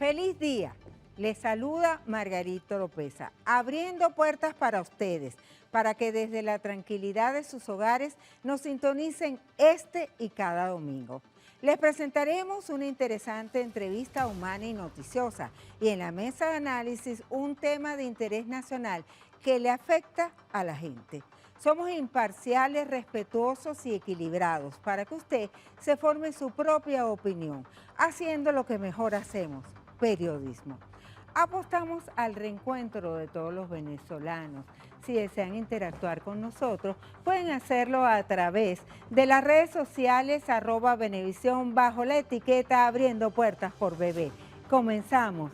Feliz día. Les saluda Margarito Lopeza, abriendo puertas para ustedes, para que desde la tranquilidad de sus hogares nos sintonicen este y cada domingo. Les presentaremos una interesante entrevista humana y noticiosa y en la mesa de análisis un tema de interés nacional que le afecta a la gente. Somos imparciales, respetuosos y equilibrados para que usted se forme su propia opinión, haciendo lo que mejor hacemos, periodismo. Apostamos al reencuentro de todos los venezolanos. Si desean interactuar con nosotros, pueden hacerlo a través de las redes sociales @Venevisión bajo la etiqueta Abriendo Puertas por Bebé. Comenzamos.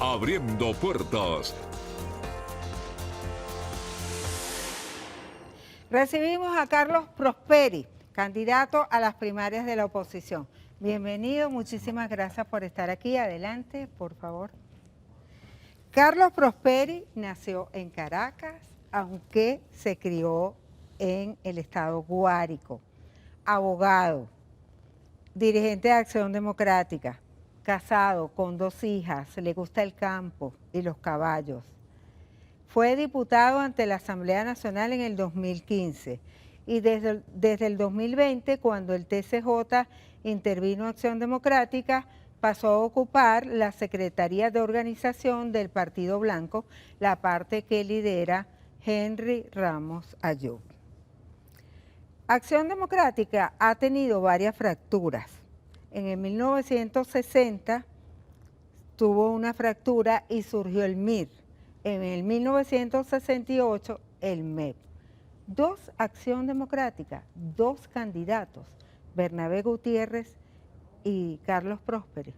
Abriendo puertas. Recibimos a Carlos Prosperi, candidato a las primarias de la oposición. Bienvenido, muchísimas gracias por estar aquí. Adelante, por favor. Carlos Prosperi nació en Caracas, aunque se crió en el estado Guárico. Abogado, dirigente de Acción Democrática, casado con 2 hijas, le gusta el campo y los caballos. Fue diputado ante la Asamblea Nacional en el 2015 y desde el 2020, cuando el TCJ intervino en Acción Democrática, pasó a ocupar la Secretaría de Organización del Partido Blanco, la parte que lidera Henry Ramos Ayub. Acción Democrática ha tenido varias fracturas. En el 1960 tuvo una fractura y surgió el MIR. En el 1968 el MEP. 2 Acción Democrática, 2 candidatos, Bernabé Gutiérrez y Carlos Prosperi.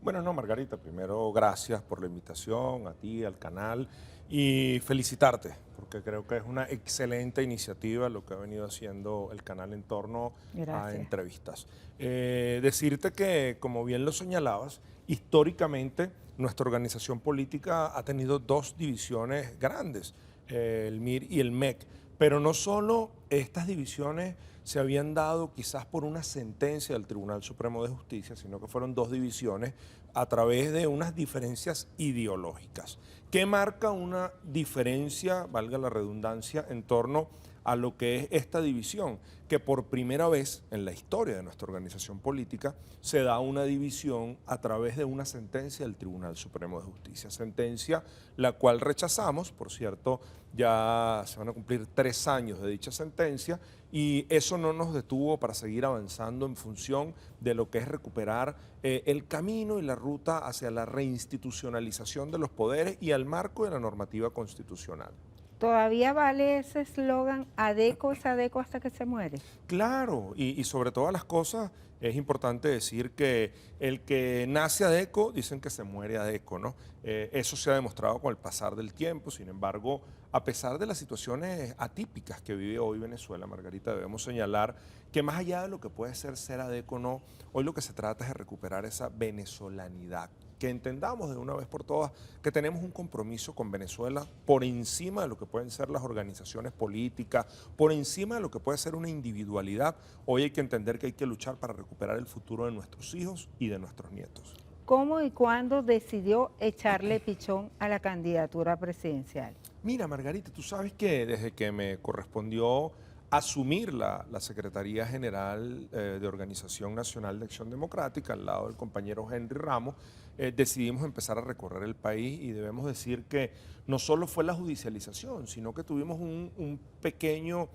Bueno, no, Margarita, primero gracias por la invitación, a ti, al canal, y felicitarte, porque creo que es una excelente iniciativa lo que ha venido haciendo el canal en torno a entrevistas. Decirte que, como bien lo señalabas, históricamente nuestra organización política ha tenido 2 divisiones grandes, el MIR y el MEC, pero no solo estas divisiones se habían dado quizás por una sentencia del Tribunal Supremo de Justicia, sino que fueron 2 divisiones a través de unas diferencias ideológicas. ¿Qué marca una diferencia, valga la redundancia, en torno a lo que es esta división? Que por primera vez en la historia de nuestra organización política se da una división a través de una sentencia del Tribunal Supremo de Justicia. Sentencia la cual rechazamos, por cierto, ya se van a cumplir 3 años de dicha sentencia y eso no nos detuvo para seguir avanzando en función de lo que es recuperar el camino y la ruta hacia la reinstitucionalización de los poderes y al marco de la normativa constitucional. ¿Todavía vale ese eslogan, ADECO es ADECO hasta que se muere? Claro, y sobre todas las cosas es importante decir que el que nace ADECO, dicen que se muere ADECO, ¿no? Eso se ha demostrado con el pasar del tiempo, sin embargo, a pesar de las situaciones atípicas que vive hoy Venezuela, Margarita, debemos señalar que más allá de lo que puede ser ADECO o no, hoy lo que se trata es de recuperar esa venezolanidad, que entendamos de una vez por todas que tenemos un compromiso con Venezuela por encima de lo que pueden ser las organizaciones políticas, por encima de lo que puede ser una individualidad. Hoy hay que entender que hay que luchar para recuperar el futuro de nuestros hijos y de nuestros nietos. ¿Cómo y cuándo decidió echarle pichón a la candidatura presidencial? Mira, Margarita, tú sabes que desde que me correspondió asumir la Secretaría General de Organización Nacional de Acción Democrática, al lado del compañero Henry Ramos, decidimos empezar a recorrer el país y debemos decir que no solo fue la judicialización, sino que tuvimos un pequeño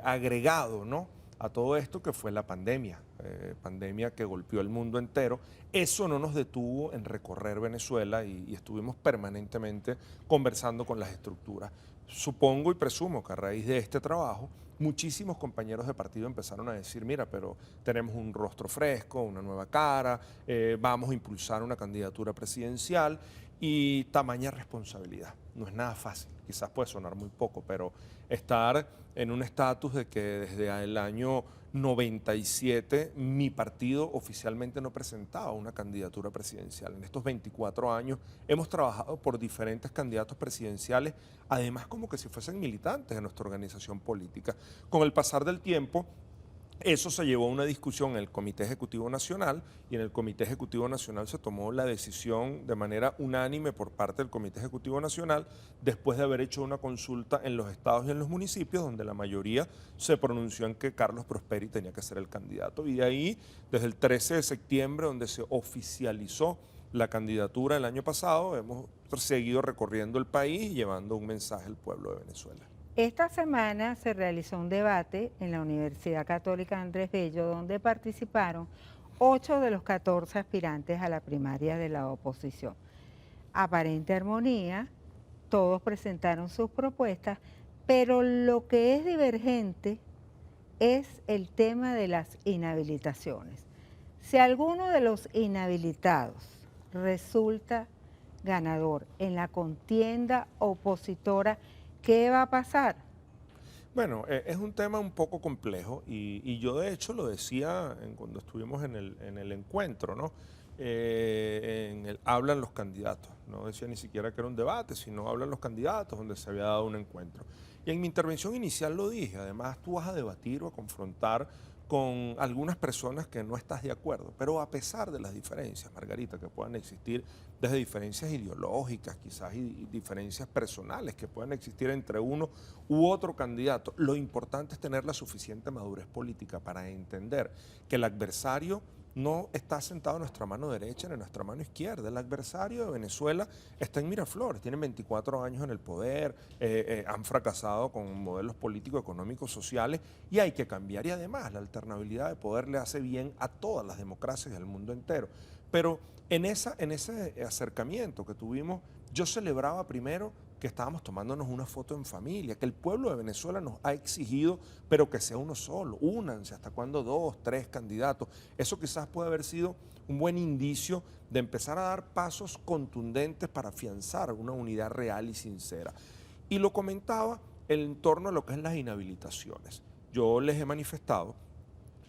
agregado, ¿no?, a todo esto, que fue la pandemia, pandemia que golpeó el mundo entero. Eso no nos detuvo en recorrer Venezuela y estuvimos permanentemente conversando con las estructuras. Supongo y presumo que a raíz de este trabajo, muchísimos compañeros de partido empezaron a decir, mira, pero tenemos un rostro fresco, una nueva cara, vamos a impulsar una candidatura presidencial y tamaña responsabilidad. No es nada fácil, quizás puede sonar muy poco, pero estar en un estatus de que desde el año 97 mi partido oficialmente no presentaba una candidatura presidencial. En estos 24 años hemos trabajado por diferentes candidatos presidenciales, además como que si fuesen militantes de nuestra organización política. Con el pasar del tiempo, eso se llevó a una discusión en el Comité Ejecutivo Nacional y en el Comité Ejecutivo Nacional se tomó la decisión de manera unánime por parte del Comité Ejecutivo Nacional después de haber hecho una consulta en los estados y en los municipios donde la mayoría se pronunció en que Carlos Prosperi tenía que ser el candidato. Y de ahí, desde el 13 de septiembre, donde se oficializó la candidatura el año pasado, hemos seguido recorriendo el país y llevando un mensaje al pueblo de Venezuela. Esta semana se realizó un debate en la Universidad Católica Andrés Bello, donde participaron 8 de los 14 aspirantes a la primaria de la oposición. Aparente armonía, todos presentaron sus propuestas, pero lo que es divergente es el tema de las inhabilitaciones. Si alguno de los inhabilitados resulta ganador en la contienda opositora, ¿qué va a pasar? Bueno, es un tema un poco complejo y yo de hecho lo decía cuando estuvimos en el encuentro, ¿no? Hablan los candidatos, no decía ni siquiera que era un debate, sino hablan los candidatos donde se había dado un encuentro. Y en mi intervención inicial lo dije, además tú vas a debatir o a confrontar con algunas personas que no estás de acuerdo, pero a pesar de las diferencias, Margarita, que puedan existir desde diferencias ideológicas, quizás y diferencias personales que puedan existir entre uno u otro candidato, lo importante es tener la suficiente madurez política para entender que el adversario no está sentado en nuestra mano derecha ni en nuestra mano izquierda. El adversario de Venezuela está en Miraflores, tienen 24 años en el poder, han fracasado con modelos políticos, económicos, sociales y hay que cambiar. Y además la alternabilidad de poder le hace bien a todas las democracias del mundo entero. Pero en ese acercamiento que tuvimos, yo celebraba primero que estábamos tomándonos una foto en familia, que el pueblo de Venezuela nos ha exigido, pero que sea uno solo, únanse, hasta cuando 2, 3 candidatos. Eso quizás puede haber sido un buen indicio de empezar a dar pasos contundentes para afianzar una unidad real y sincera. Y lo comentaba en torno a lo que es las inhabilitaciones. Yo les he manifestado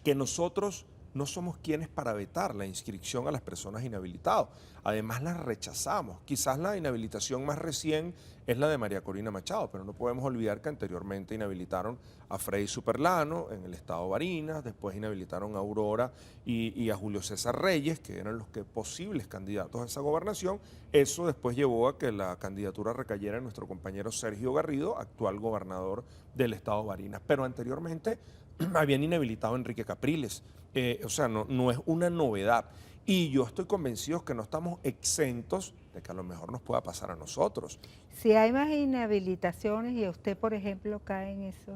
que nosotros no somos quienes para vetar la inscripción a las personas inhabilitadas. Además, las rechazamos. Quizás la inhabilitación más recién es la de María Corina Machado, pero no podemos olvidar que anteriormente inhabilitaron a Freddy Superlano en el estado Barinas, después inhabilitaron a Aurora y a Julio César Reyes, que eran los posibles candidatos a esa gobernación. Eso después llevó a que la candidatura recayera en nuestro compañero Sergio Garrido, actual gobernador del estado Barinas. Pero anteriormente habían inhabilitado a Enrique Capriles. O sea, no es una novedad. Y yo estoy convencido que no estamos exentos de que a lo mejor nos pueda pasar a nosotros. Si hay más inhabilitaciones y usted, por ejemplo, cae en eso.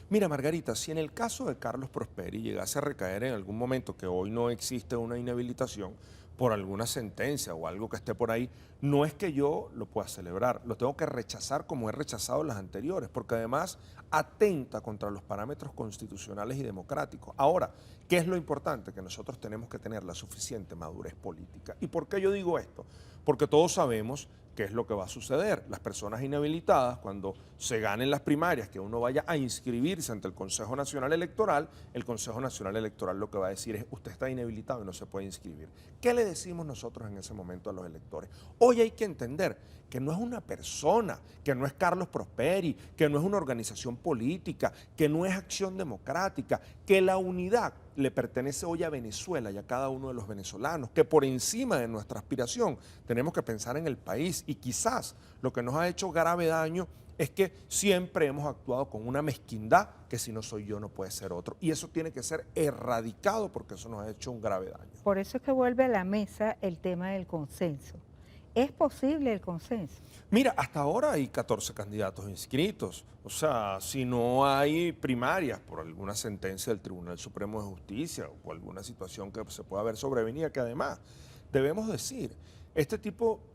Mira, Margarita, si en el caso de Carlos Prosperi llegase a recaer en algún momento que hoy no existe una inhabilitación por alguna sentencia o algo que esté por ahí, no es que yo lo pueda celebrar, lo tengo que rechazar como he rechazado las anteriores, porque además atenta contra los parámetros constitucionales y democráticos. Ahora, ¿qué es lo importante? Que nosotros tenemos que tener la suficiente madurez política. ¿Y por qué yo digo esto? Porque todos sabemos qué es lo que va a suceder. Las personas inhabilitadas, cuando se ganen las primarias, que uno vaya a inscribirse ante el Consejo Nacional Electoral, el Consejo Nacional Electoral lo que va a decir es, usted está inhabilitado y no se puede inscribir. ¿Qué le decimos nosotros en ese momento a los electores? Hoy hay que entender que no es una persona, que no es Carlos Prosperi, que no es una organización política, que no es Acción Democrática, que la unidad le pertenece hoy a Venezuela y a cada uno de los venezolanos, que por encima de nuestra aspiración tenemos que pensar en el país y quizás lo que nos ha hecho grave daño es que siempre hemos actuado con una mezquindad que si no soy yo no puede ser otro y eso tiene que ser erradicado porque eso nos ha hecho un grave daño. Por eso es que vuelve a la mesa el tema del consenso. ¿Es posible el consenso? Mira, hasta ahora hay 14 candidatos inscritos. O sea, si no hay primarias por alguna sentencia del Tribunal Supremo de Justicia o por alguna situación que se pueda haber sobrevenida, que además debemos decir,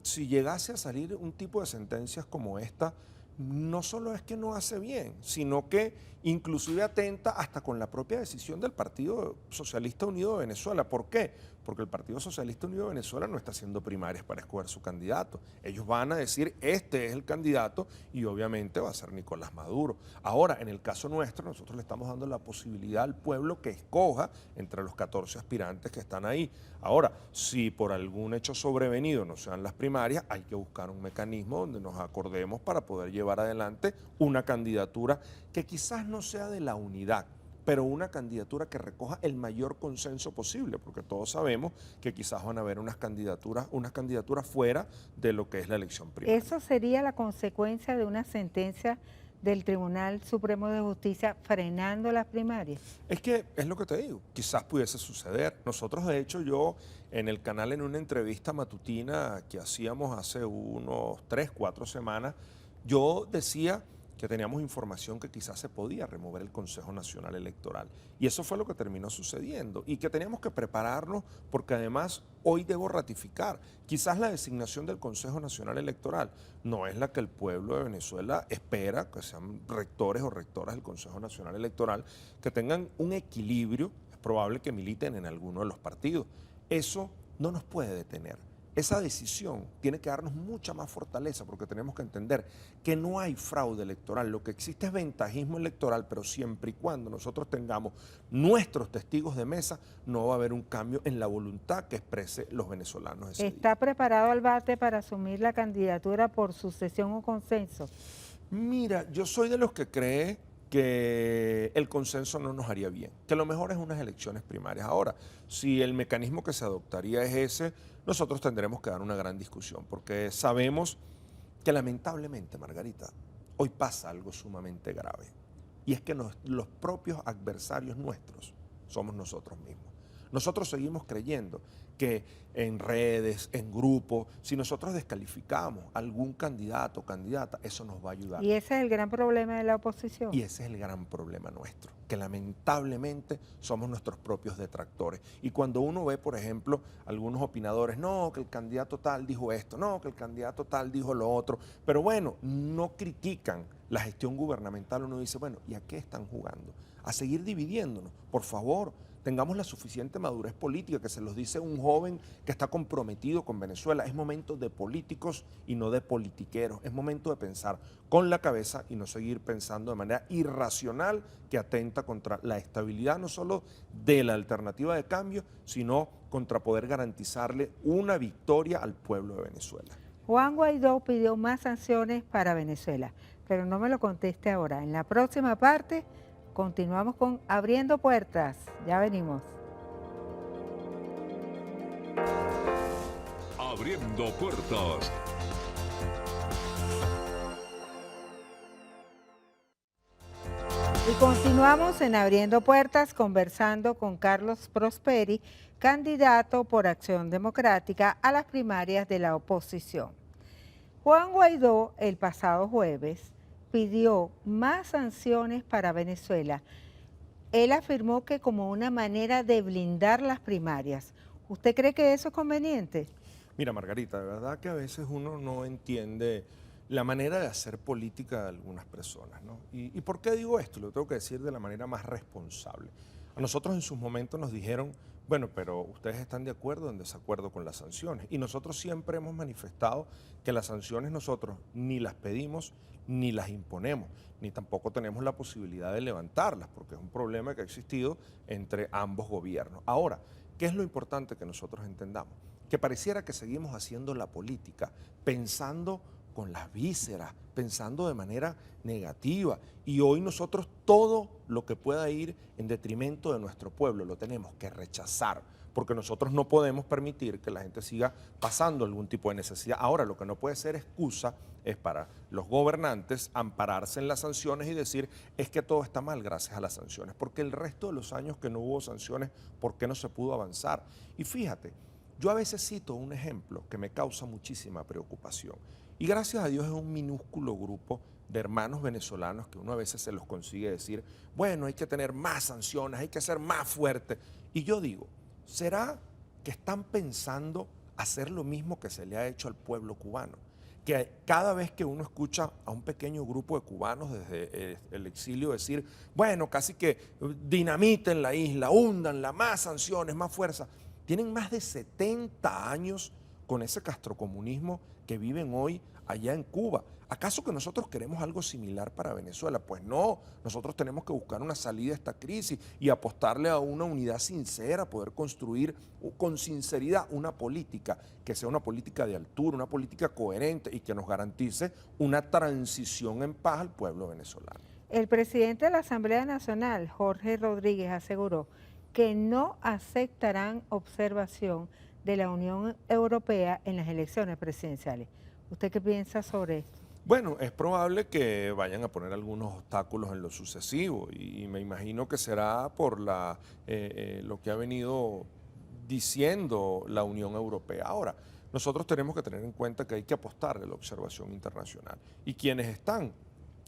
si llegase a salir un tipo de sentencias como esta, no solo es que no hace bien, sino que inclusive atenta hasta con la propia decisión del Partido Socialista Unido de Venezuela. ¿Por qué? porque el Partido Socialista Unido de Venezuela no está haciendo primarias para escoger su candidato. Ellos van a decir, este es el candidato, y obviamente va a ser Nicolás Maduro. Ahora, en el caso nuestro, nosotros le estamos dando la posibilidad al pueblo que escoja entre los 14 aspirantes que están ahí. Ahora, si por algún hecho sobrevenido no sean las primarias, hay que buscar un mecanismo donde nos acordemos para poder llevar adelante una candidatura que quizás no sea de la unidad, pero una candidatura que recoja el mayor consenso posible, porque todos sabemos que quizás van a haber unas candidaturas fuera de lo que es la elección primaria. ¿Eso sería la consecuencia de una sentencia del Tribunal Supremo de Justicia frenando las primarias? Es que es lo que te digo, quizás pudiese suceder. Nosotros, de hecho, yo en el canal, en una entrevista matutina que hacíamos hace unos 3, 4 semanas, yo decía que teníamos información que quizás se podía remover el Consejo Nacional Electoral. Y eso fue lo que terminó sucediendo. Y que teníamos que prepararnos porque además hoy debo ratificar, quizás la designación del Consejo Nacional Electoral no es la que el pueblo de Venezuela espera, que sean rectores o rectoras del Consejo Nacional Electoral, que tengan un equilibrio, es probable que militen en alguno de los partidos. Eso no nos puede detener. Esa decisión tiene que darnos mucha más fortaleza porque tenemos que entender que no hay fraude electoral, lo que existe es ventajismo electoral, pero siempre y cuando nosotros tengamos nuestros testigos de mesa, no va a haber un cambio en la voluntad que exprese los venezolanos ese día. ¿Está preparado Albate para asumir la candidatura por sucesión o consenso? Mira, yo soy de los que cree que el consenso no nos haría bien, que lo mejor es unas elecciones primarias. Ahora, si el mecanismo que se adoptaría es ese, nosotros tendremos que dar una gran discusión, porque sabemos que lamentablemente, Margarita, hoy pasa algo sumamente grave, y es que los propios adversarios nuestros somos nosotros mismos. Nosotros seguimos creyendo que en redes, en grupos, si nosotros descalificamos a algún candidato o candidata, eso nos va a ayudar. Y ese es el gran problema de la oposición. Y ese es el gran problema nuestro, que lamentablemente somos nuestros propios detractores. Y cuando uno ve, por ejemplo, algunos opinadores, no, que el candidato tal dijo esto, no, que el candidato tal dijo lo otro, pero bueno, no critican la gestión gubernamental, uno dice, bueno, ¿y a qué están jugando? A seguir dividiéndonos, por favor. Tengamos la suficiente madurez política, que se los dice un joven que está comprometido con Venezuela. Es momento de políticos y no de politiqueros. Es momento de pensar con la cabeza y no seguir pensando de manera irracional que atenta contra la estabilidad no solo de la alternativa de cambio, sino contra poder garantizarle una victoria al pueblo de Venezuela. Juan Guaidó pidió más sanciones para Venezuela, pero no me lo conteste ahora. En la próxima parte continuamos con Abriendo Puertas. Ya venimos. Abriendo Puertas. Y continuamos en Abriendo Puertas conversando con Carlos Prosperi, candidato por Acción Democrática a las primarias de la oposición. Juan Guaidó el pasado jueves pidió más sanciones para Venezuela. Él afirmó que como una manera de blindar las primarias. ¿Usted cree que eso es conveniente? Mira, Margarita, de verdad que a veces uno no entiende la manera de hacer política de algunas personas, ¿no? ¿Y por qué digo esto? Lo tengo que decir de la manera más responsable. A nosotros en sus momentos nos dijeron, bueno, pero ustedes están de acuerdo o en desacuerdo con las sanciones. Y nosotros siempre hemos manifestado que las sanciones nosotros ni las pedimos ni las imponemos, ni tampoco tenemos la posibilidad de levantarlas, porque es un problema que ha existido entre ambos gobiernos. Ahora, ¿qué es lo importante que nosotros entendamos? Que pareciera que seguimos haciendo la política pensando con las vísceras, pensando de manera negativa. Y hoy nosotros todo lo que pueda ir en detrimento de nuestro pueblo lo tenemos que rechazar, porque nosotros no podemos permitir que la gente siga pasando algún tipo de necesidad. Ahora, lo que no puede ser excusa es para los gobernantes ampararse en las sanciones y decir es que todo está mal gracias a las sanciones, porque el resto de los años que no hubo sanciones, ¿por qué no se pudo avanzar? Y fíjate, yo a veces cito un ejemplo que me causa muchísima preocupación. Y gracias a Dios es un minúsculo grupo de hermanos venezolanos que uno a veces se los consigue decir, bueno, hay que tener más sanciones, hay que ser más fuerte. Y yo digo, ¿será que están pensando hacer lo mismo que se le ha hecho al pueblo cubano? Que cada vez que uno escucha a un pequeño grupo de cubanos desde el exilio decir, bueno, casi que dinamiten la isla, húndanla, más sanciones, más fuerza. tienen más de 70 años con ese castrocomunismo que viven hoy allá en Cuba. ¿Acaso que nosotros queremos algo similar para Venezuela? Pues no, nosotros tenemos que buscar una salida a esta crisis y apostarle a una unidad sincera, poder construir con sinceridad una política que sea una política de altura, una política coherente y que nos garantice una transición en paz al pueblo venezolano. El presidente de la Asamblea Nacional, Jorge Rodríguez, aseguró que no aceptarán observación de la Unión Europea en las elecciones presidenciales. ¿Usted qué piensa sobre esto? Bueno, es probable que vayan a poner algunos obstáculos en lo sucesivo y me imagino que será por lo que ha venido diciendo la Unión Europea. Ahora, nosotros tenemos que tener en cuenta que hay que apostarle a la observación internacional y quienes están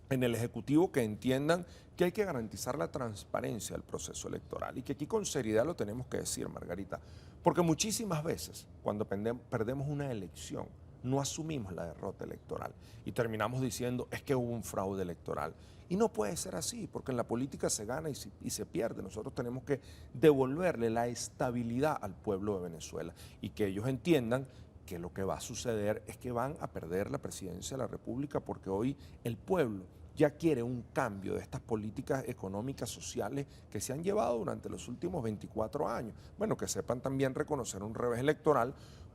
en el Ejecutivo que entiendan que hay que garantizar la transparencia del proceso electoral y que aquí con seriedad lo tenemos que decir, Margarita, porque muchísimas veces cuando perdemos una elección no asumimos la derrota electoral y terminamos diciendo es que hubo un fraude electoral. Y no puede ser así, porque en la política se gana y se pierde. Nosotros tenemos que devolverle la estabilidad al pueblo de Venezuela y que ellos entiendan que lo que va a suceder es que van a perder la presidencia de la República porque hoy el pueblo ya quiere un cambio de estas políticas económicas, sociales que se han llevado durante los últimos 24 años. Bueno, que sepan también reconocer un revés electoral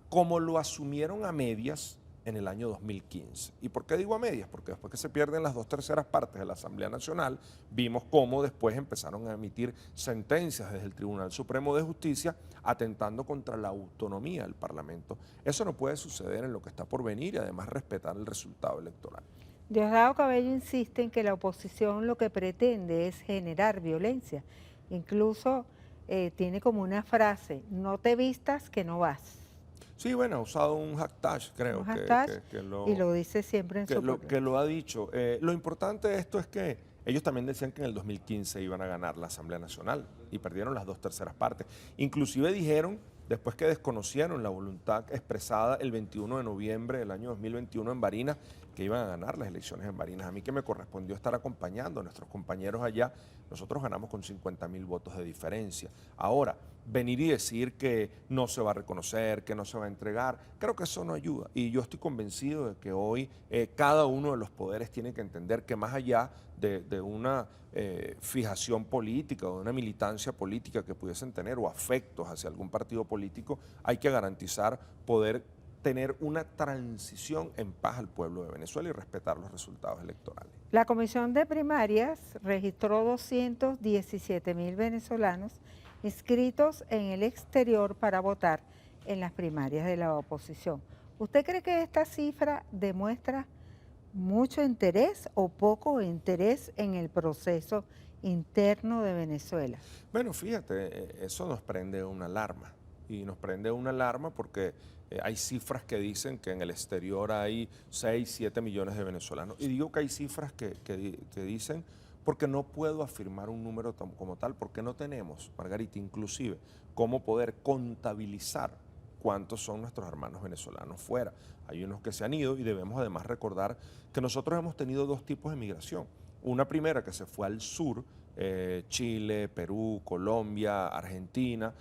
como lo asumieron a medias en el año 2015. ¿Y por qué digo a medias? Porque después que se pierden las 2/3 partes de la Asamblea Nacional, vimos cómo después empezaron a emitir sentencias desde el Tribunal Supremo de Justicia atentando contra la autonomía del Parlamento. Eso no puede suceder en lo que está por venir y además respetar el resultado electoral. Diosdado Cabello insiste en que la oposición lo que pretende es generar violencia. Incluso tiene como una frase, no te vistas que no vas. Sí, bueno, ha usado un hashtag, creo, Un hashtag, y lo dice siempre en su que lo ha dicho. Lo importante de esto es que ellos también decían que en el 2015 iban a ganar la Asamblea Nacional y perdieron las 2/3 partes. Inclusive dijeron, después que desconocieron la voluntad expresada el 21 de noviembre del año 2021 en Barinas, que iban a ganar las elecciones en Barinas. A mí que me correspondió estar acompañando a nuestros compañeros allá, nosotros ganamos con 50.000 votos de diferencia. Ahora, venir y decir que no se va a reconocer, que no se va a entregar, creo que eso no ayuda. Y yo estoy convencido de que hoy cada uno de los poderes tiene que entender que más allá de una fijación política o de una militancia política que pudiesen tener o afectos hacia algún partido político, hay que garantizar poder tener una transición en paz al pueblo de Venezuela y respetar los resultados electorales. La Comisión de Primarias registró 217.000 venezolanos inscritos en el exterior para votar en las primarias de la oposición. ¿Usted cree que esta cifra demuestra mucho interés o poco interés en el proceso interno de Venezuela? Bueno, fíjate, eso nos prende una alarma. Y nos prende una alarma porque hay cifras que dicen que en el exterior hay 6, 7 millones de venezolanos. Y digo que hay cifras que dicen porque no puedo afirmar un número como tal, porque no tenemos, Margarita, inclusive, cómo poder contabilizar cuántos son nuestros hermanos venezolanos fuera. Hay unos que se han ido y debemos además recordar que nosotros hemos tenido dos tipos de migración. Una primera que se fue al sur, Chile, Perú, Colombia, Argentina,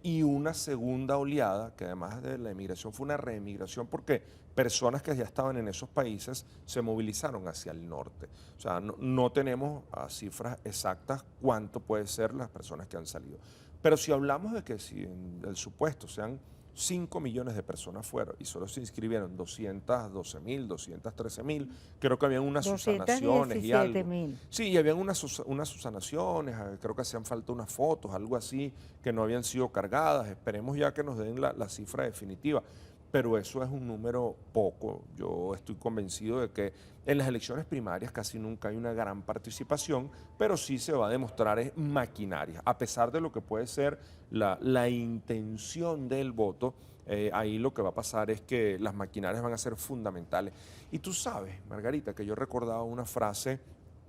y una segunda oleada, que además de la emigración fue una reemigración porque personas que ya estaban en esos países se movilizaron hacia el norte. O sea, no tenemos cifras exactas cuánto puede ser las personas que han salido. Pero si hablamos de que si en el supuesto sean 5 millones de personas fueron y solo se inscribieron 212.000, 213.000, creo que habían unas susanaciones y algo. 217.000. Sí, y habían unas susanaciones, creo que hacían falta unas fotos, algo así, que no habían sido cargadas. Esperemos ya que nos den la cifra definitiva. Pero eso es un número poco. Yo estoy convencido de que en las elecciones primarias casi nunca hay una gran participación, pero sí se va a demostrar es maquinaria. A pesar de lo que puede ser la intención del voto, ahí lo que va a pasar es que las maquinarias van a ser fundamentales. Y tú sabes, Margarita, que yo recordaba una frase.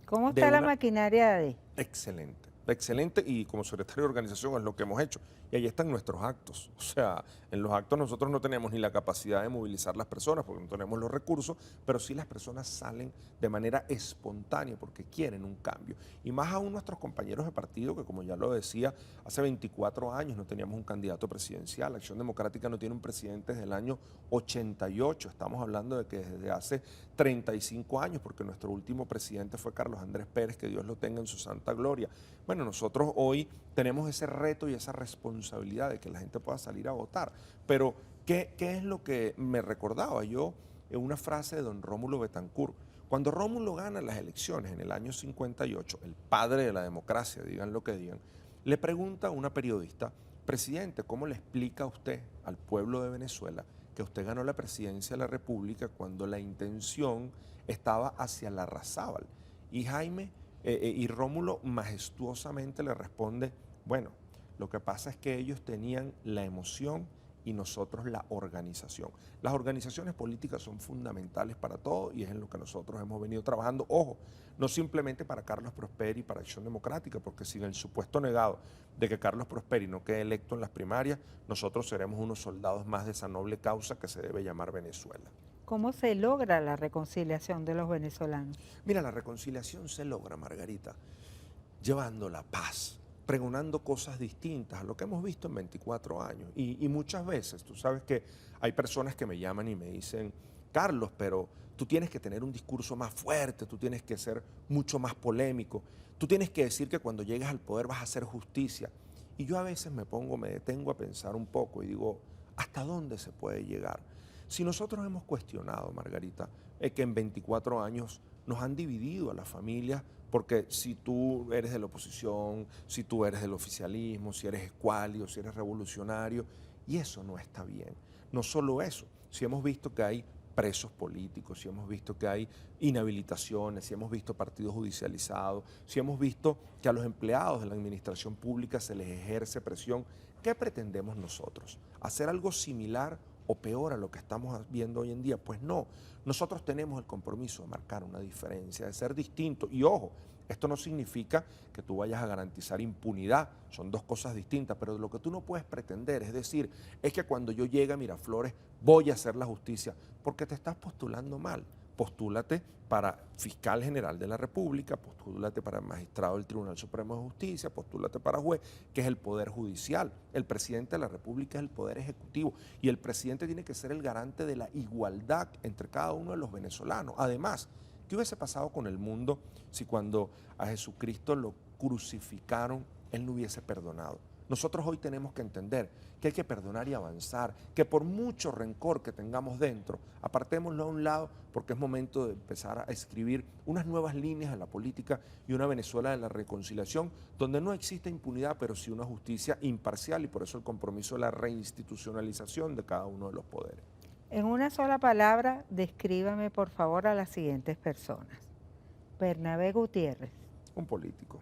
¿Cómo está la maquinaria de? Excelente. excelente, y como secretario de organización es lo que hemos hecho. Y ahí están nuestros actos. O sea, en los actos nosotros no tenemos ni la capacidad de movilizar las personas porque no tenemos los recursos, pero sí las personas salen de manera espontánea porque quieren un cambio. Y más aún nuestros compañeros de partido, que como ya lo decía, hace 24 años no teníamos un candidato presidencial. Acción Democrática no tiene un presidente desde el año 88. Estamos hablando de que desde hace 35 años, porque nuestro último presidente fue Carlos Andrés Pérez, que Dios lo tenga en su santa gloria. Bueno, nosotros hoy tenemos ese reto y esa responsabilidad de que la gente pueda salir a votar. Pero, ¿qué es lo que me recordaba yo en una frase de don Rómulo Betancourt? Cuando Rómulo gana las elecciones en el año 58, el padre de la democracia, digan lo que digan, le pregunta a una periodista: presidente, ¿cómo le explica a usted al pueblo de Venezuela que usted ganó la presidencia de la República cuando la intención estaba hacia Larrazábal? Y Rómulo majestuosamente le responde: bueno, lo que pasa es que ellos tenían la emoción y nosotros la organización. Las organizaciones políticas son fundamentales para todo y es en lo que nosotros hemos venido trabajando. Ojo, no simplemente para Carlos Prosperi y para Acción Democrática, porque si en el supuesto negado de que Carlos Prosperi no quede electo en las primarias, nosotros seremos unos soldados más de esa noble causa que se debe llamar Venezuela. ¿Cómo se logra la reconciliación de los venezolanos? Mira, la reconciliación se logra, Margarita, llevando la paz, pregonando cosas distintas a lo que hemos visto en 24 años. Y muchas veces, tú sabes que hay personas que me llaman y me dicen: Carlos, pero tú tienes que tener un discurso más fuerte, tú tienes que ser mucho más polémico, tú tienes que decir que cuando llegues al poder vas a hacer justicia. Y yo a veces me detengo a pensar un poco y digo: ¿hasta dónde se puede llegar? Si nosotros hemos cuestionado, Margarita, que en 24 años nos han dividido a las familias, porque si tú eres de la oposición, si tú eres del oficialismo, si eres escuálido, si eres revolucionario, y eso no está bien. No solo eso, si hemos visto que hay presos políticos, si hemos visto que hay inhabilitaciones, si hemos visto partidos judicializados, si hemos visto que a los empleados de la administración pública se les ejerce presión, ¿qué pretendemos nosotros? ¿Hacer algo similar o peor a lo que estamos viendo hoy en día? Pues no, nosotros tenemos el compromiso de marcar una diferencia, de ser distintos. Y ojo, esto no significa que tú vayas a garantizar impunidad, son dos cosas distintas, pero lo que tú no puedes pretender es decir, es que cuando yo llegue a Miraflores voy a hacer la justicia, porque te estás postulando mal. Postúlate para fiscal general de la República, postúlate para magistrado del Tribunal Supremo de Justicia, postúlate para juez, que es el poder judicial. El presidente de la República es el poder ejecutivo y el presidente tiene que ser el garante de la igualdad entre cada uno de los venezolanos. Además, ¿qué hubiese pasado con el mundo si cuando a Jesucristo lo crucificaron, él no hubiese perdonado? Nosotros hoy tenemos que entender que hay que perdonar y avanzar, que por mucho rencor que tengamos dentro, apartémoslo a un lado porque es momento de empezar a escribir unas nuevas líneas en la política y una Venezuela de la reconciliación donde no existe impunidad, pero sí una justicia imparcial, y por eso el compromiso de la reinstitucionalización de cada uno de los poderes. En una sola palabra, descríbame por favor a las siguientes personas: Bernabé Gutiérrez, Un político,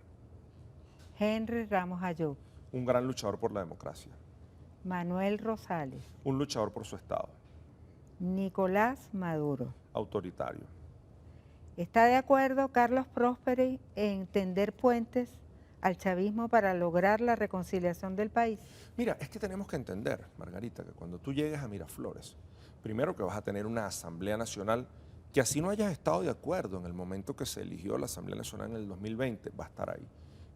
Henry Ramos Ayub, un gran luchador por la democracia, Manuel Rosales, un luchador por su Estado, Nicolás Maduro. autoritario. ¿Está de acuerdo Carlos Prosperi en tender puentes al chavismo para lograr la reconciliación del país? Mira, es que tenemos que entender, Margarita, que cuando tú llegues a Miraflores, primero que vas a tener una Asamblea Nacional que, así no hayas estado de acuerdo en el momento que se eligió la Asamblea Nacional en el 2020, va a estar ahí.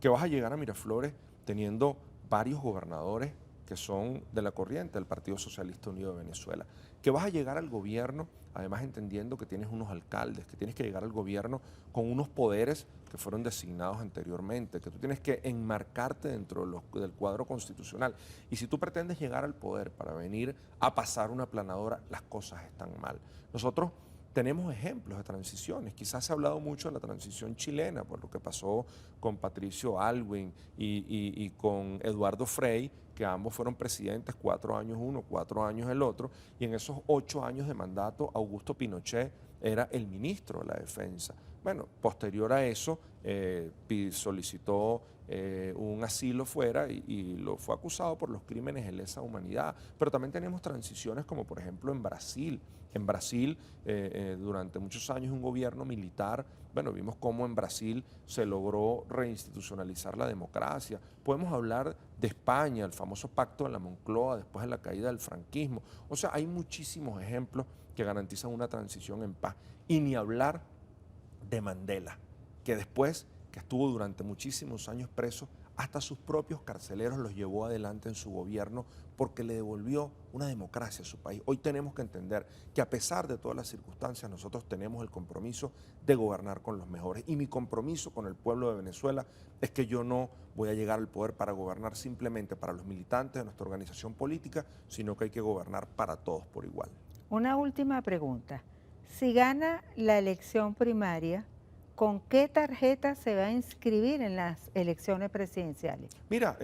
Que vas a llegar a Miraflores teniendo varios gobernadores que son de la corriente del Partido Socialista Unido de Venezuela. Que vas a llegar al gobierno, además entendiendo que tienes unos alcaldes, que tienes que llegar al gobierno con unos poderes que fueron designados anteriormente, que tú tienes que enmarcarte dentro del cuadro constitucional. Y si tú pretendes llegar al poder para venir a pasar una aplanadora, las cosas están mal. Nosotros tenemos ejemplos de transiciones. Quizás se ha hablado mucho de la transición chilena, por lo que pasó con Patricio Aylwin y con Eduardo Frei, que ambos fueron presidentes, 4 años uno, 4 años el otro, y en esos 8 años de mandato Augusto Pinochet era el ministro de la Defensa. Bueno, posterior a eso solicitó un asilo fuera y lo fue acusado por los crímenes de lesa humanidad. Pero también tenemos transiciones como por ejemplo en Brasil. En Brasil, durante muchos años un gobierno militar, bueno, vimos cómo en Brasil se logró reinstitucionalizar la democracia. Podemos hablar de España, el famoso pacto de la Moncloa después de la caída del franquismo. O sea, hay muchísimos ejemplos que garantizan una transición en paz. Y ni hablar de Mandela, que después que estuvo durante muchísimos años preso, hasta sus propios carceleros los llevó adelante en su gobierno porque le devolvió una democracia a su país. Hoy tenemos que entender que a pesar de todas las circunstancias, nosotros tenemos el compromiso de gobernar con los mejores. Y mi compromiso con el pueblo de Venezuela es que yo no voy a llegar al poder para gobernar simplemente para los militantes de nuestra organización política, sino que hay que gobernar para todos por igual. Una última pregunta. Si gana la elección primaria, ¿con qué tarjeta se va a inscribir en las elecciones presidenciales? Mira,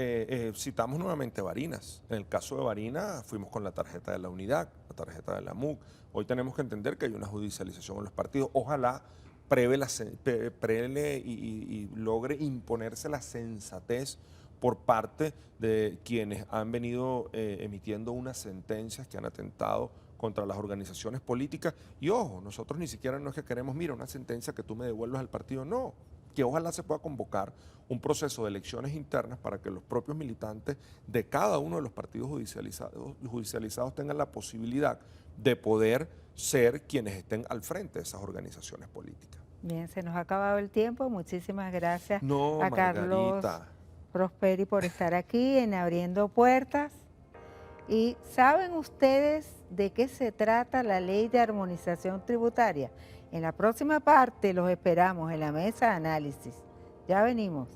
citamos nuevamente Barinas. En el caso de Barinas fuimos con la tarjeta de la Unidad, la tarjeta de la MUC. Hoy tenemos que entender que hay una judicialización en los partidos. Ojalá prele y logre imponerse la sensatez por parte de quienes han venido emitiendo unas sentencias que han atentado contra las organizaciones políticas. Y ojo, nosotros ni siquiera no es que queremos, mira, una sentencia que tú me devuelvas al partido, no, que ojalá se pueda convocar un proceso de elecciones internas para que los propios militantes de cada uno de los partidos judicializados tengan la posibilidad de poder ser quienes estén al frente de esas organizaciones políticas. Bien, se nos ha acabado el tiempo. Muchísimas gracias a Carlos Margarita Prosperi por estar aquí en Abriendo Puertas. ¿Y saben ustedes de qué se trata la Ley de Armonización Tributaria? En la próxima parte los esperamos en la mesa de análisis. Ya venimos.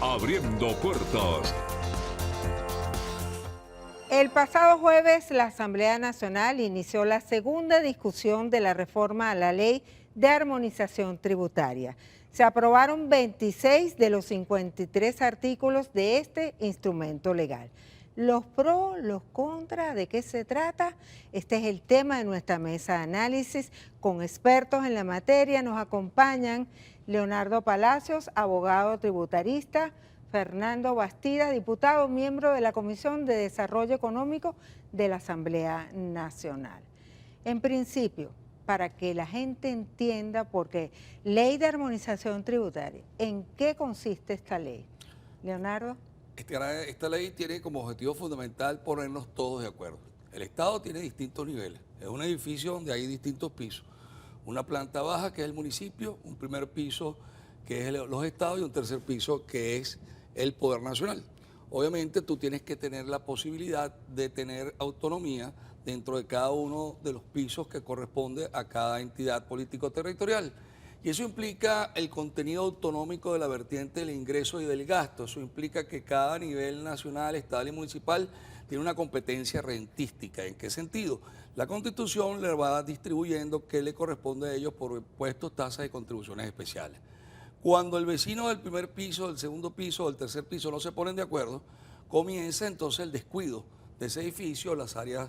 Abriendo Puertas. El pasado jueves la Asamblea Nacional inició la segunda discusión de la reforma a la Ley de Armonización Tributaria. Se aprobaron 26 de los 53 artículos de este instrumento legal. Los pros, los contras, ¿de qué se trata? Este es el tema de nuestra mesa de análisis con expertos en la materia. Nos acompañan Leonardo Palacios, abogado tributarista, Fernando Bastida, diputado, miembro de la Comisión de Desarrollo Económico de la Asamblea Nacional. En principio, para que la gente entienda, porque Ley de Armonización Tributaria, ¿en qué consiste esta ley? Leonardo. Esta ley tiene como objetivo fundamental ponernos todos de acuerdo. El Estado tiene distintos niveles. Es un edificio donde hay distintos pisos. Una planta baja, que es el municipio, un primer piso, que es los estados, y un tercer piso, que es el Poder Nacional. Obviamente tú tienes que tener la posibilidad de tener autonomía dentro de cada uno de los pisos que corresponde a cada entidad político-territorial. Y eso implica el contenido autonómico de la vertiente del ingreso y del gasto. Eso implica que cada nivel nacional, estatal y municipal tiene una competencia rentística. ¿En qué sentido? La Constitución le va distribuyendo qué le corresponde a ellos por impuestos, tasas y contribuciones especiales. Cuando el vecino del primer piso, del segundo piso, del tercer piso no se ponen de acuerdo, comienza entonces el descuido de ese edificio, las áreas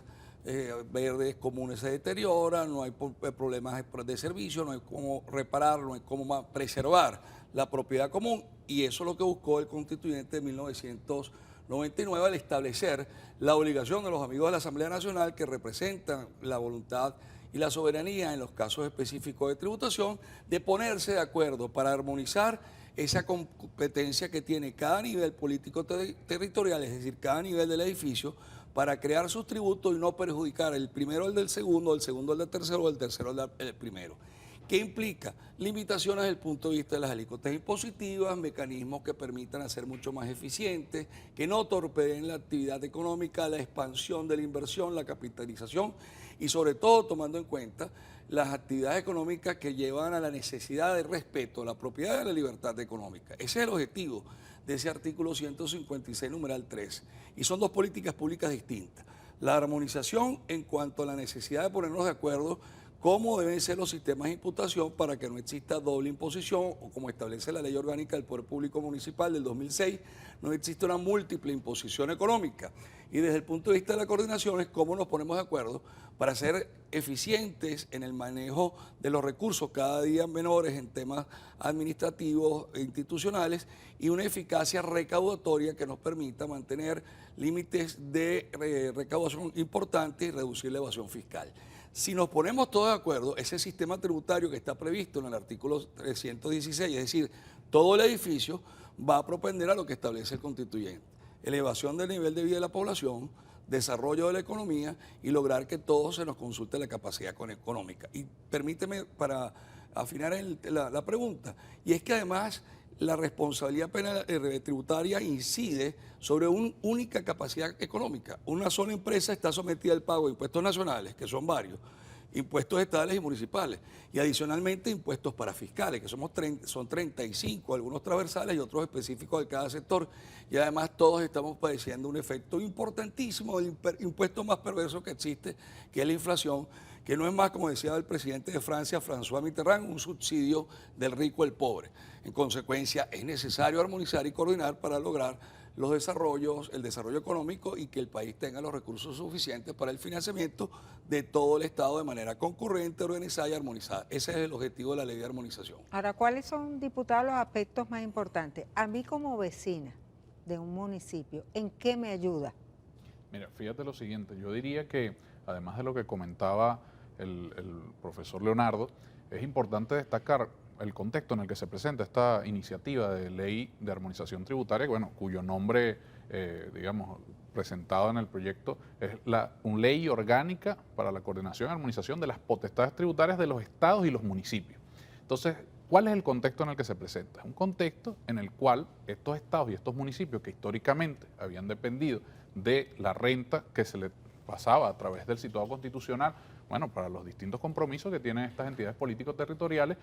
verdes comunes se deterioran, no hay problemas de servicio, no hay cómo reparar, no hay cómo preservar la propiedad común, y eso es lo que buscó el constituyente de 1999 al establecer la obligación de los amigos de la Asamblea Nacional, que representan la voluntad y la soberanía en los casos específicos de tributación, de ponerse de acuerdo para armonizar esa competencia que tiene cada nivel político territorial, es decir, cada nivel del edificio, para crear sus tributos y no perjudicar el primero al del segundo, el segundo al del tercero, o el tercero al del primero. ¿Qué implica? Limitaciones desde el punto de vista de las alícuotas impositivas, mecanismos que permitan hacer mucho más eficientes, que no torpeden la actividad económica, la expansión de la inversión, la capitalización y sobre todo tomando en cuenta las actividades económicas que llevan a la necesidad de respeto a la propiedad y a la libertad económica. Ese es el objetivo de ese artículo 156, numeral 3. Y son dos políticas públicas distintas. La armonización en cuanto a la necesidad de ponernos de acuerdo cómo deben ser los sistemas de imputación para que no exista doble imposición o como establece la Ley Orgánica del Poder Público Municipal del 2006, no existe una múltiple imposición económica. Y desde el punto de vista de la coordinación es cómo nos ponemos de acuerdo para ser eficientes en el manejo de los recursos cada día menores en temas administrativos e institucionales y una eficacia recaudatoria que nos permita mantener límites de recaudación importantes y reducir la evasión fiscal. Si nos ponemos todos de acuerdo, ese sistema tributario que está previsto en el artículo 316, es decir, todo el edificio va a propender a lo que establece el constituyente. Elevación del nivel de vida de la población, desarrollo de la economía y lograr que todos se nos consulte la capacidad económica. Y permíteme para afinar la pregunta, y es que además la responsabilidad penal tributaria incide sobre una única capacidad económica. Una sola empresa está sometida al pago de impuestos nacionales, que son varios, impuestos estatales y municipales, y adicionalmente impuestos parafiscales, que son 35, algunos transversales y otros específicos de cada sector, y además todos estamos padeciendo un efecto importantísimo del impuesto más perverso que existe, que es la inflación, que no es más, como decía el presidente de Francia, François Mitterrand, un subsidio del rico al pobre. En consecuencia, es necesario armonizar y coordinar para lograr los desarrollos, el desarrollo económico y que el país tenga los recursos suficientes para el financiamiento de todo el Estado de manera concurrente, organizada y armonizada. Ese es el objetivo de la ley de armonización. Ahora, ¿cuáles son, diputado, los aspectos más importantes? A mí como vecina de un municipio, ¿en qué me ayuda? Mira, fíjate lo siguiente, yo diría que además de lo que comentaba el profesor Leonardo, es importante destacar el contexto en el que se presenta esta iniciativa de ley de armonización tributaria, bueno, cuyo nombre, digamos, presentado en el proyecto es una ley orgánica para la coordinación y armonización de las potestades tributarias de los estados y los municipios. Entonces, ¿cuál es el contexto en el que se presenta? Es un contexto en el cual estos estados y estos municipios que históricamente habían dependido de la renta que se le pasaba a través del situado constitucional, bueno, para los distintos compromisos que tienen estas entidades políticos territoriales,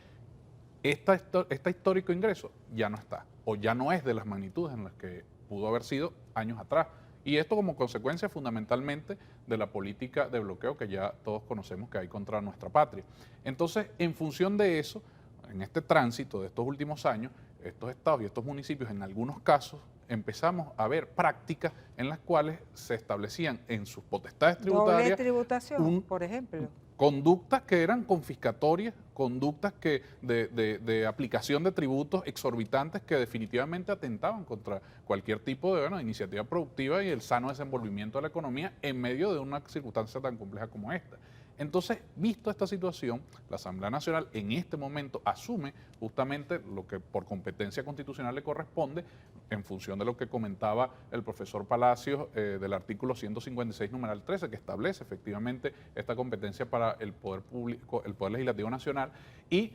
este histórico ingreso ya no está, o ya no es de las magnitudes en las que pudo haber sido años atrás. Y esto como consecuencia fundamentalmente de la política de bloqueo que ya todos conocemos que hay contra nuestra patria. Entonces, en función de eso, en este tránsito de estos últimos años, estos estados y estos municipios, en algunos casos, empezamos a ver prácticas en las cuales se establecían en sus potestades tributarias Doble tributación, por ejemplo. Conductas que eran confiscatorias, conductas que de aplicación de tributos exorbitantes que definitivamente atentaban contra cualquier tipo de iniciativa productiva y el sano desenvolvimiento de la economía en medio de una circunstancia tan compleja como esta. Entonces, visto esta situación, la Asamblea Nacional en este momento asume justamente lo que por competencia constitucional le corresponde en función de lo que comentaba el profesor Palacios del artículo 156, numeral 13, que establece efectivamente esta competencia para el Poder Público, el Poder Legislativo Nacional, y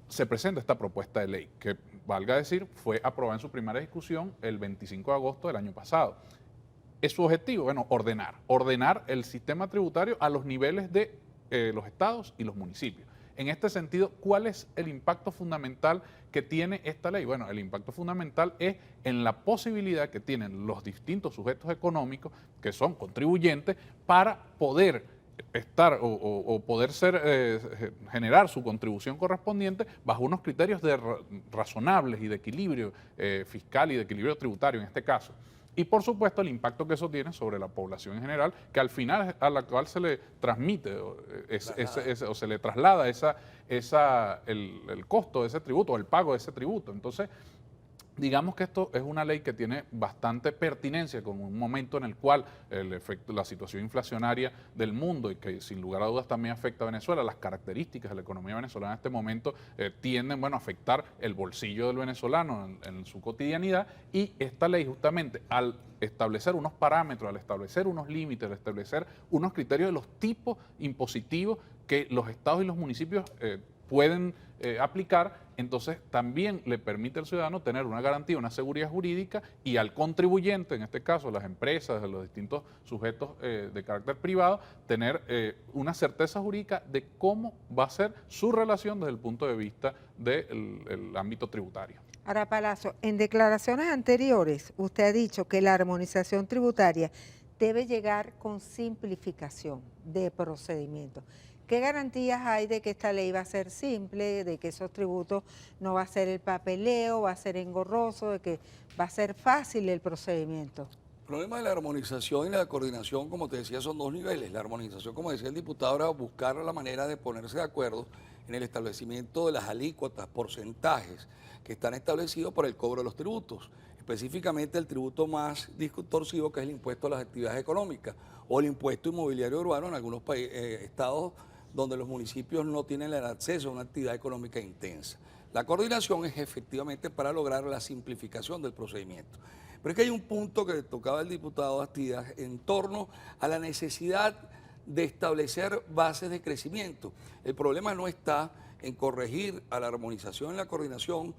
se presenta esta propuesta de ley, que, valga decir, fue aprobada en su primera discusión el 25 de agosto del año pasado. ¿Es su objetivo? Bueno, ordenar el sistema tributario a los niveles de los estados y los municipios. En este sentido, ¿cuál es el impacto fundamental que tiene esta ley? Bueno, el impacto fundamental es en la posibilidad que tienen los distintos sujetos económicos, que son contribuyentes, para poder estar o poder generar su contribución correspondiente bajo unos criterios razonables y de equilibrio fiscal y de equilibrio tributario en este caso. Y por supuesto el impacto que eso tiene sobre la población en general, que al final a la cual se le transmite o se le traslada el costo de ese tributo o el pago de ese tributo. Entonces, digamos que esto es una ley que tiene bastante pertinencia con un momento en el cual la situación inflacionaria del mundo y que sin lugar a dudas también afecta a Venezuela, las características de la economía venezolana en este momento tienden a afectar el bolsillo del venezolano en su cotidianidad, y esta ley justamente al establecer unos parámetros, al establecer unos límites, al establecer unos criterios de los tipos impositivos que los estados y los municipios pueden aplicar, entonces también le permite al ciudadano tener una garantía, una seguridad jurídica, y al contribuyente, en este caso las empresas, los distintos sujetos de carácter privado, tener una certeza jurídica de cómo va a ser su relación desde el punto de vista del ámbito tributario. Ahora, Palazzo, en declaraciones anteriores usted ha dicho que la armonización tributaria debe llegar con simplificación de procedimientos. ¿Qué garantías hay de que esta ley va a ser simple, de que esos tributos no va a ser el papeleo, va a ser engorroso, de que va a ser fácil el procedimiento? El problema de la armonización y la coordinación, como te decía, son dos niveles. La armonización, como decía el diputado, era buscar la manera de ponerse de acuerdo en el establecimiento de las alícuotas, porcentajes que están establecidos para el cobro de los tributos. Específicamente el tributo más distorsivo, que es el impuesto a las actividades económicas o el impuesto inmobiliario urbano en algunos estados donde los municipios no tienen el acceso a una actividad económica intensa. La coordinación es efectivamente para lograr la simplificación del procedimiento. Pero es que hay un punto que tocaba el diputado Bastidas en torno a la necesidad de establecer bases de crecimiento. El problema no está en corregir a la armonización y la coordinación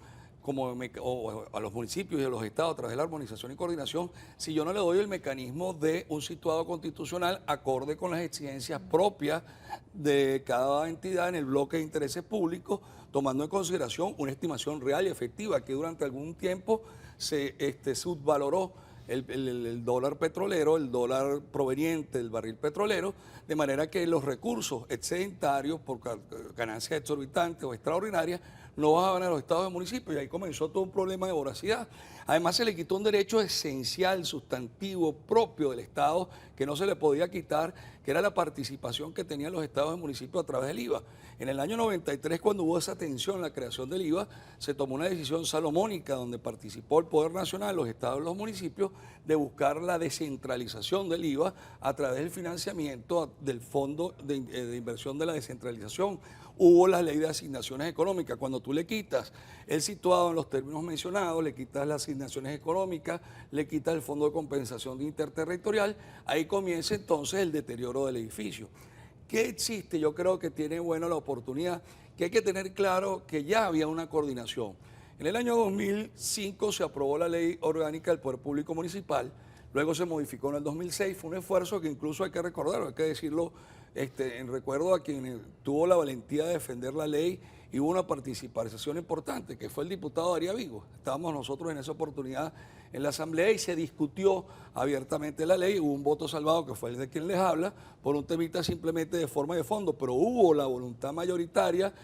o a los municipios y a los estados a través de la armonización y coordinación si yo no le doy el mecanismo de un situado constitucional acorde con las exigencias propias de cada entidad en el bloque de intereses públicos, tomando en consideración una estimación real y efectiva que durante algún tiempo se subvaloró el dólar petrolero, el dólar proveniente del barril petrolero, de manera que los recursos excedentarios por ganancias exorbitantes o extraordinarias no bajaban a los estados y municipios, y ahí comenzó todo un problema de voracidad. Además se le quitó un derecho esencial, sustantivo, propio del Estado, que no se le podía quitar, que era la participación que tenían los estados y municipios a través del IVA. En el año 93, cuando hubo esa tensión en la creación del IVA, se tomó una decisión salomónica donde participó el Poder Nacional, los estados y los municipios, de buscar la descentralización del IVA a través del financiamiento del Fondo de Inversión de la Descentralización. Hubo la ley de asignaciones económicas. Cuando tú le quitas el situado en los términos mencionados, le quitas las asignaciones económicas, le quitas el fondo de compensación interterritorial, ahí comienza entonces el deterioro del edificio. ¿Qué existe? Yo creo que tiene bueno la oportunidad, que hay que tener claro que ya había una coordinación. En el año 2005 se aprobó la Ley Orgánica del Poder Público Municipal, luego se modificó en el 2006, fue un esfuerzo que incluso hay que recordarlo, hay que decirlo en recuerdo a quien tuvo la valentía de defender la ley y hubo una participación importante, que fue el diputado Daría Vigo. Estábamos nosotros en esa oportunidad en la Asamblea y se discutió abiertamente la ley, hubo un voto salvado que fue el de quien les habla, por un temita simplemente de forma y de fondo, pero hubo la voluntad mayoritaria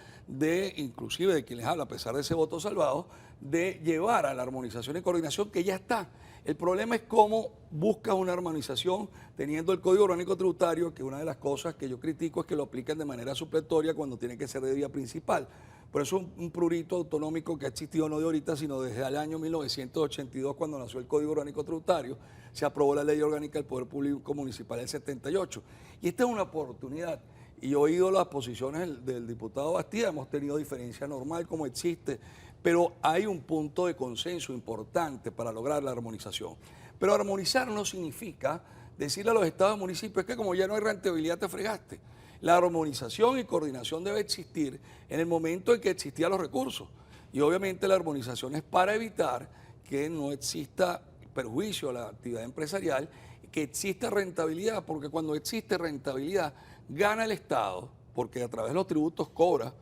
inclusive de quien les habla, a pesar de ese voto salvado, de llevar a la armonización y coordinación que ya está. El problema es cómo buscas una armonización teniendo el Código Orgánico Tributario, que una de las cosas que yo critico es que lo aplican de manera supletoria cuando tiene que ser de vía principal. Por eso un prurito autonómico que ha existido no de ahorita, sino desde el año 1982, cuando nació el Código Orgánico Tributario, se aprobó la Ley Orgánica del Poder Público Municipal del 78. Y esta es una oportunidad. Y yo he oído las posiciones del diputado Bastida, hemos tenido diferencia normal como existe, pero hay un punto de consenso importante para lograr la armonización. Pero armonizar no significa decirle a los estados y municipios que como ya no hay rentabilidad te fregaste. La armonización y coordinación debe existir en el momento en que existían los recursos. Y obviamente la armonización es para evitar que no exista perjuicio a la actividad empresarial, que exista rentabilidad, porque cuando existe rentabilidad gana el Estado, porque a través de los tributos cobra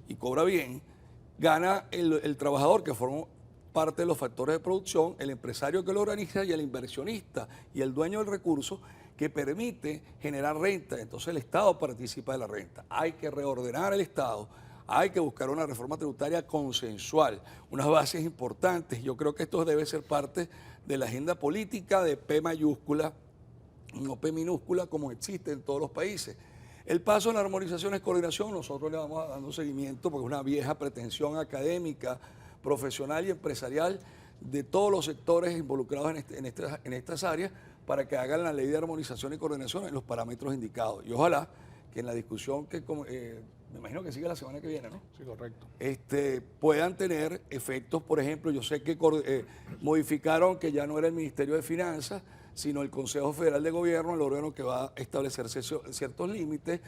y cobra bien, gana el trabajador que forma parte de los factores de producción, el empresario que lo organiza y el inversionista y el dueño del recurso que permite generar renta. Entonces el Estado participa de la renta. Hay que reordenar el Estado, hay que buscar una reforma tributaria consensual, unas bases importantes. Yo creo que esto debe ser parte de la agenda política de P mayúscula, no P minúscula, como existe en todos los países. El paso en la armonización es coordinación, nosotros le vamos dando seguimiento porque es una vieja pretensión académica, profesional y empresarial de todos los sectores involucrados en estas áreas para que hagan la ley de armonización y coordinación en los parámetros indicados. Y ojalá que en la discusión que me imagino que sigue la semana que viene, ¿no? Sí, correcto. Puedan tener efectos, por ejemplo, yo sé que modificaron que ya no era el Ministerio de Finanzas, sino el Consejo Federal de Gobierno, el órgano que va a establecer ciertos límites.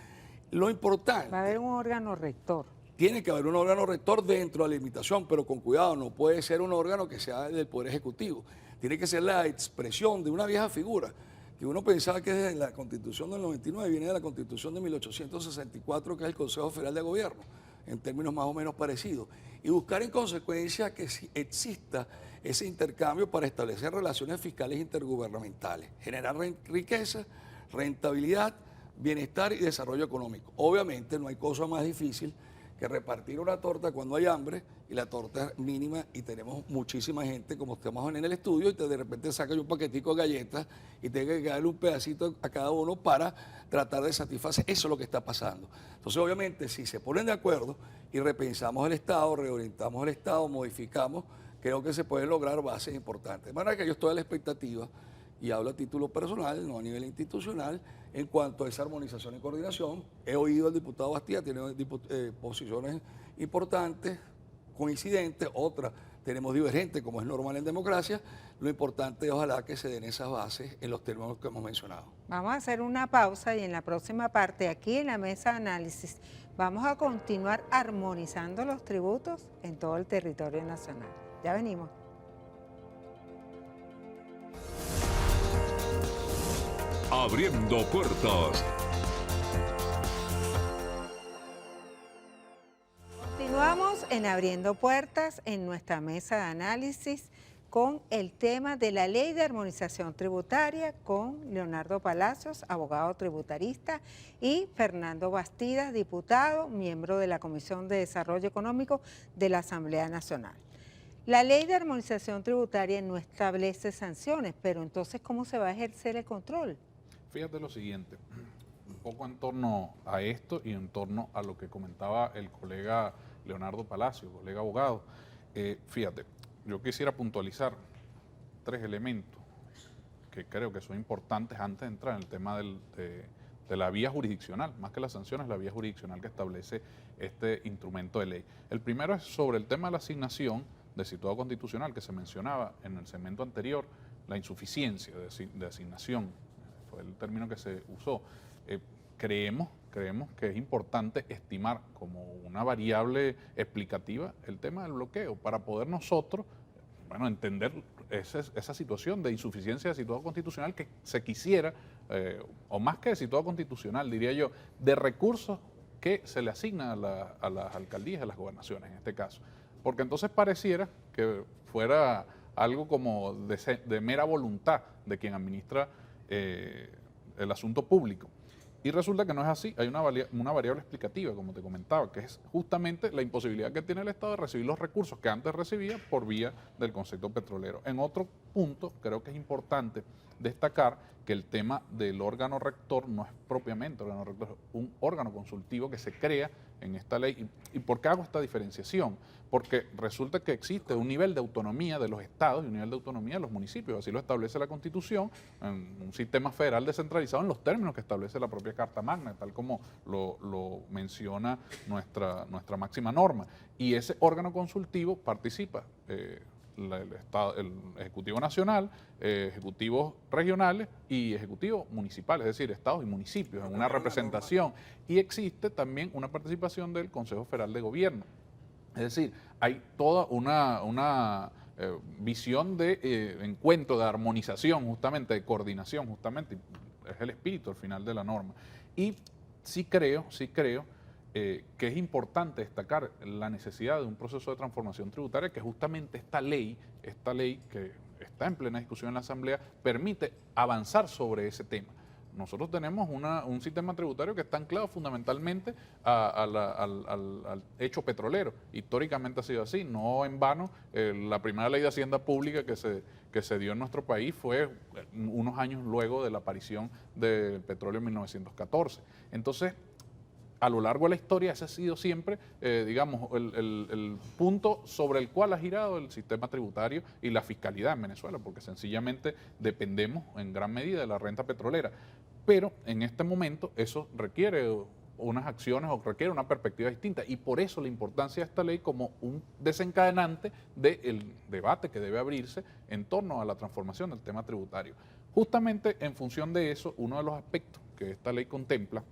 Lo importante... Va a haber un órgano rector. Tiene que haber un órgano rector dentro de la limitación, pero con cuidado, no puede ser un órgano que sea del Poder Ejecutivo. Tiene que ser la expresión de una vieja figura, que uno pensaba que desde la Constitución del 99 viene de la Constitución de 1864, que es el Consejo Federal de Gobierno, en términos más o menos parecidos. Y buscar en consecuencia que exista ese intercambio para establecer relaciones fiscales intergubernamentales, generar riqueza, rentabilidad, bienestar y desarrollo económico. Obviamente no hay cosa más difícil que repartir una torta cuando hay hambre y la torta es mínima y tenemos muchísima gente como estamos en el estudio y de repente sacas un paquetico de galletas y tienes que darle un pedacito a cada uno para tratar de satisfacer. Eso es lo que está pasando. Entonces obviamente si se ponen de acuerdo y repensamos el Estado, reorientamos el Estado, modificamos, creo que se pueden lograr bases importantes. De manera que yo estoy a la expectativa y hablo a título personal, no a nivel institucional, en cuanto a esa armonización y coordinación. He oído al diputado Bastida, tiene posiciones importantes, coincidentes, otras tenemos divergentes, como es normal en democracia. Lo importante es ojalá que se den esas bases en los términos que hemos mencionado. Vamos a hacer una pausa y en la próxima parte, aquí en la mesa de análisis, vamos a continuar armonizando los tributos en todo el territorio nacional. Ya venimos. Abriendo puertas. Continuamos en Abriendo Puertas en nuestra mesa de análisis con el tema de la Ley de Armonización Tributaria con Leonardo Palacios, abogado tributarista, y Fernando Bastidas, diputado, miembro de la Comisión de Desarrollo Económico de la Asamblea Nacional. La Ley de Armonización Tributaria no establece sanciones, pero entonces, ¿cómo se va a ejercer el control? Fíjate lo siguiente, un poco en torno a esto y en torno a lo que comentaba el colega Leonardo Palacio, colega abogado. Fíjate, yo quisiera puntualizar 3 elementos que creo que son importantes antes de entrar en el tema de la vía jurisdiccional, más que las sanciones, la vía jurisdiccional que establece este instrumento de ley. El primero es sobre el tema de la asignación de situado constitucional que se mencionaba en el segmento anterior, la insuficiencia de asignación, fue el término que se usó. Creemos que es importante estimar como una variable explicativa el tema del bloqueo para poder nosotros, entender esa situación de insuficiencia de situado constitucional que se quisiera, o más que de situado constitucional, diría yo, de recursos que se le asignan a las alcaldías, a las gobernaciones en este caso. Porque entonces pareciera que fuera algo como de mera voluntad de quien administra el asunto público. Y resulta que no es así, hay una variable explicativa, como te comentaba, que es justamente la imposibilidad que tiene el Estado de recibir los recursos que antes recibía por vía del concepto petrolero. En otro punto, creo que es importante destacar que el tema del órgano rector no es propiamente órgano rector, es un órgano consultivo que se crea en esta ley. ¿Y por qué hago esta diferenciación? Porque resulta que existe un nivel de autonomía de los estados y un nivel de autonomía de los municipios, así lo establece la Constitución, en un sistema federal descentralizado en los términos que establece la propia Carta Magna, tal como lo menciona nuestra máxima norma. Y ese órgano consultivo participa el Ejecutivo Nacional, Ejecutivos regionales y Ejecutivos municipales, es decir, estados y municipios en una representación. Y existe también una participación del Consejo Federal de Gobierno. Es decir, hay toda una visión de encuentro, de armonización, justamente, de coordinación, justamente, es el espíritu al final de la norma. Y sí creo que es importante destacar la necesidad de un proceso de transformación tributaria que justamente esta ley que está en plena discusión en la Asamblea permite avanzar sobre ese tema. Nosotros tenemos un sistema tributario que está anclado fundamentalmente al hecho petrolero. Históricamente ha sido así, no en vano. La primera ley de hacienda pública que se dio en nuestro país fue unos años luego de la aparición del petróleo en 1914. Entonces, a lo largo de la historia ese ha sido siempre, el punto sobre el cual ha girado el sistema tributario y la fiscalidad en Venezuela, porque sencillamente dependemos en gran medida de la renta petrolera. Pero en este momento eso requiere unas acciones o requiere una perspectiva distinta y por eso la importancia de esta ley como un desencadenante del debate que debe abrirse en torno a la transformación del tema tributario. Justamente en función de eso, uno de los aspectos que esta ley contempla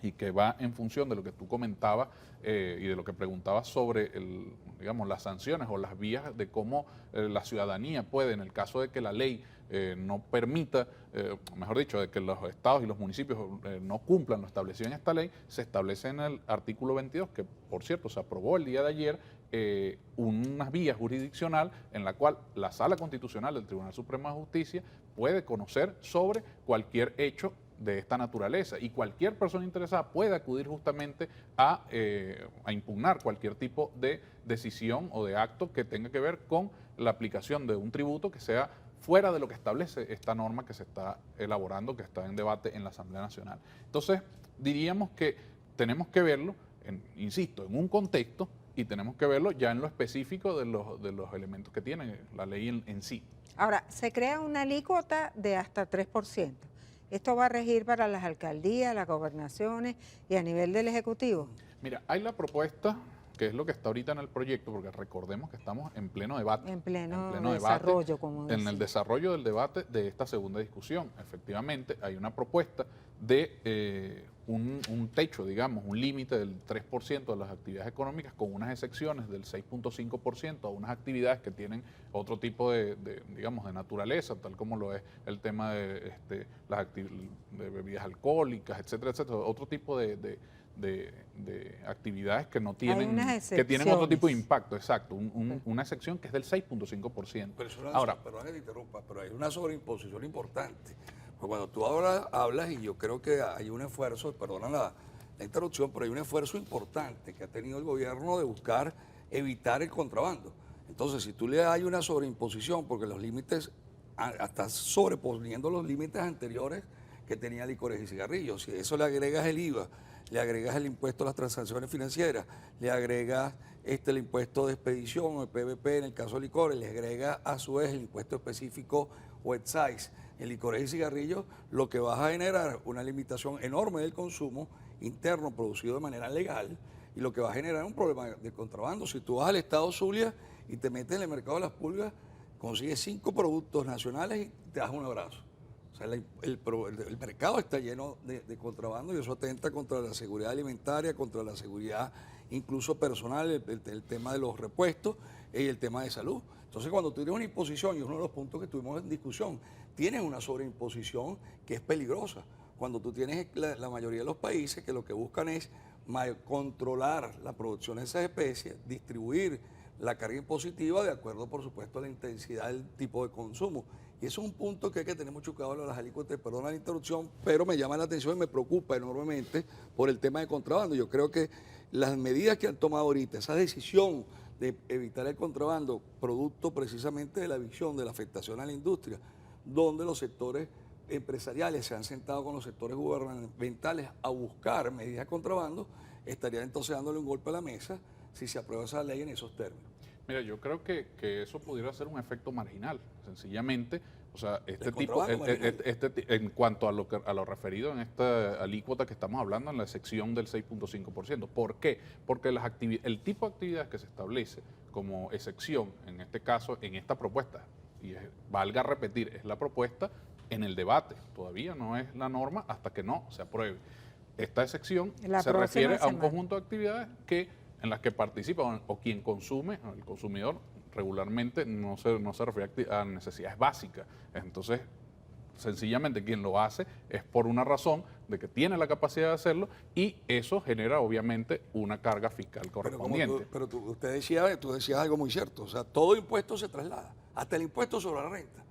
y que va en función de lo que tú comentabas y de lo que preguntabas sobre las sanciones o las vías de cómo la ciudadanía puede, en el caso de que la ley no permita, mejor dicho, de que los estados y los municipios no cumplan lo establecido en esta ley, se establece en el artículo 22, que por cierto se aprobó el día de ayer, una vía jurisdiccional en la cual la Sala Constitucional del Tribunal Supremo de Justicia puede conocer sobre cualquier hecho de esta naturaleza y cualquier persona interesada puede acudir justamente a impugnar cualquier tipo de decisión o de acto que tenga que ver con la aplicación de un tributo que sea fuera de lo que establece esta norma que se está elaborando, que está en debate en la Asamblea Nacional. Entonces, diríamos que tenemos que verlo, insisto, en un contexto y tenemos que verlo ya en lo específico de los elementos que tiene la ley en sí. Ahora, se crea una alícuota de hasta 3%. ¿Esto va a regir para las alcaldías, las gobernaciones y a nivel del Ejecutivo? Mira, hay la propuesta, que es lo que está ahorita en el proyecto, porque recordemos que estamos en pleno debate. En pleno debate, desarrollo, como en dicen. el desarrollo del debate de esta segunda discusión. Efectivamente, hay una propuesta de un techo, digamos, un límite del 3% de las actividades económicas con unas excepciones del 6.5% a unas actividades que tienen otro tipo digamos, de naturaleza, tal como lo es el tema de de bebidas alcohólicas, etcétera, etcétera, otro tipo de actividades que no tienen, que tienen otro tipo de impacto, exacto, una excepción que es del 6.5%. Pero Ahora, perdón que te interrumpa, pero hay una sobreimposición importante. Porque cuando tú hablas, y yo creo que hay un esfuerzo, perdona la interrupción, pero hay un esfuerzo importante que ha tenido el gobierno de buscar evitar el contrabando. Entonces, si tú le das una sobreimposición, porque los límites, estás sobreponiendo los límites anteriores que tenía licores y cigarrillos, si a eso le agregas el IVA, le agregas el impuesto a las transacciones financieras, le agregas el impuesto de expedición o el PVP en el caso de licores, le agregas a su vez el impuesto específico o excise en licores y cigarrillos, lo que vas a generar una limitación enorme del consumo interno producido de manera legal y lo que va a generar un problema de contrabando. Si tú vas al estado Zulia y te metes en el mercado de las pulgas, consigues 5 productos nacionales y te das un abrazo. O sea, el mercado está lleno de contrabando y eso atenta contra la seguridad alimentaria, contra la seguridad incluso personal, el tema de los repuestos y el tema de salud. Entonces, cuando tú tienes una imposición, y es uno de los puntos que tuvimos en discusión, tienes una sobreimposición que es peligrosa. Cuando tú tienes la mayoría de los países que lo que buscan es controlar la producción de esas especies, distribuir la carga impositiva de acuerdo, por supuesto, a la intensidad del tipo de consumo. Y eso es un punto que hay que tener mucho cuidado en las alícuotas. Perdona la interrupción, pero me llama la atención y me preocupa enormemente por el tema de contrabando. Yo creo que las medidas que han tomado ahorita, esa decisión de evitar el contrabando, producto precisamente de la visión de la afectación a la industria, donde los sectores empresariales se han sentado con los sectores gubernamentales a buscar medidas de contrabando, estarían entonces dándole un golpe a la mesa si se aprueba esa ley en esos términos. mira, yo creo que eso pudiera ser un efecto marginal, sencillamente. O sea, en cuanto a lo referido en esta alícuota que estamos hablando en la sección del 6.5%. ¿Por qué? Porque el tipo de actividades que se establece como excepción, en este caso, en esta propuesta, y valga repetir, es la propuesta en el debate, todavía no es la norma hasta que no se apruebe. Esta excepción se refiere a un conjunto de actividades en las que participa o quien consume, el consumidor, regularmente no se refiere a necesidades básicas. Entonces, sencillamente quien lo hace es por una razón de que tiene la capacidad de hacerlo y eso genera obviamente una carga fiscal correspondiente. Pero tú decías algo muy cierto, o sea, todo impuesto se traslada, hasta el impuesto sobre la renta.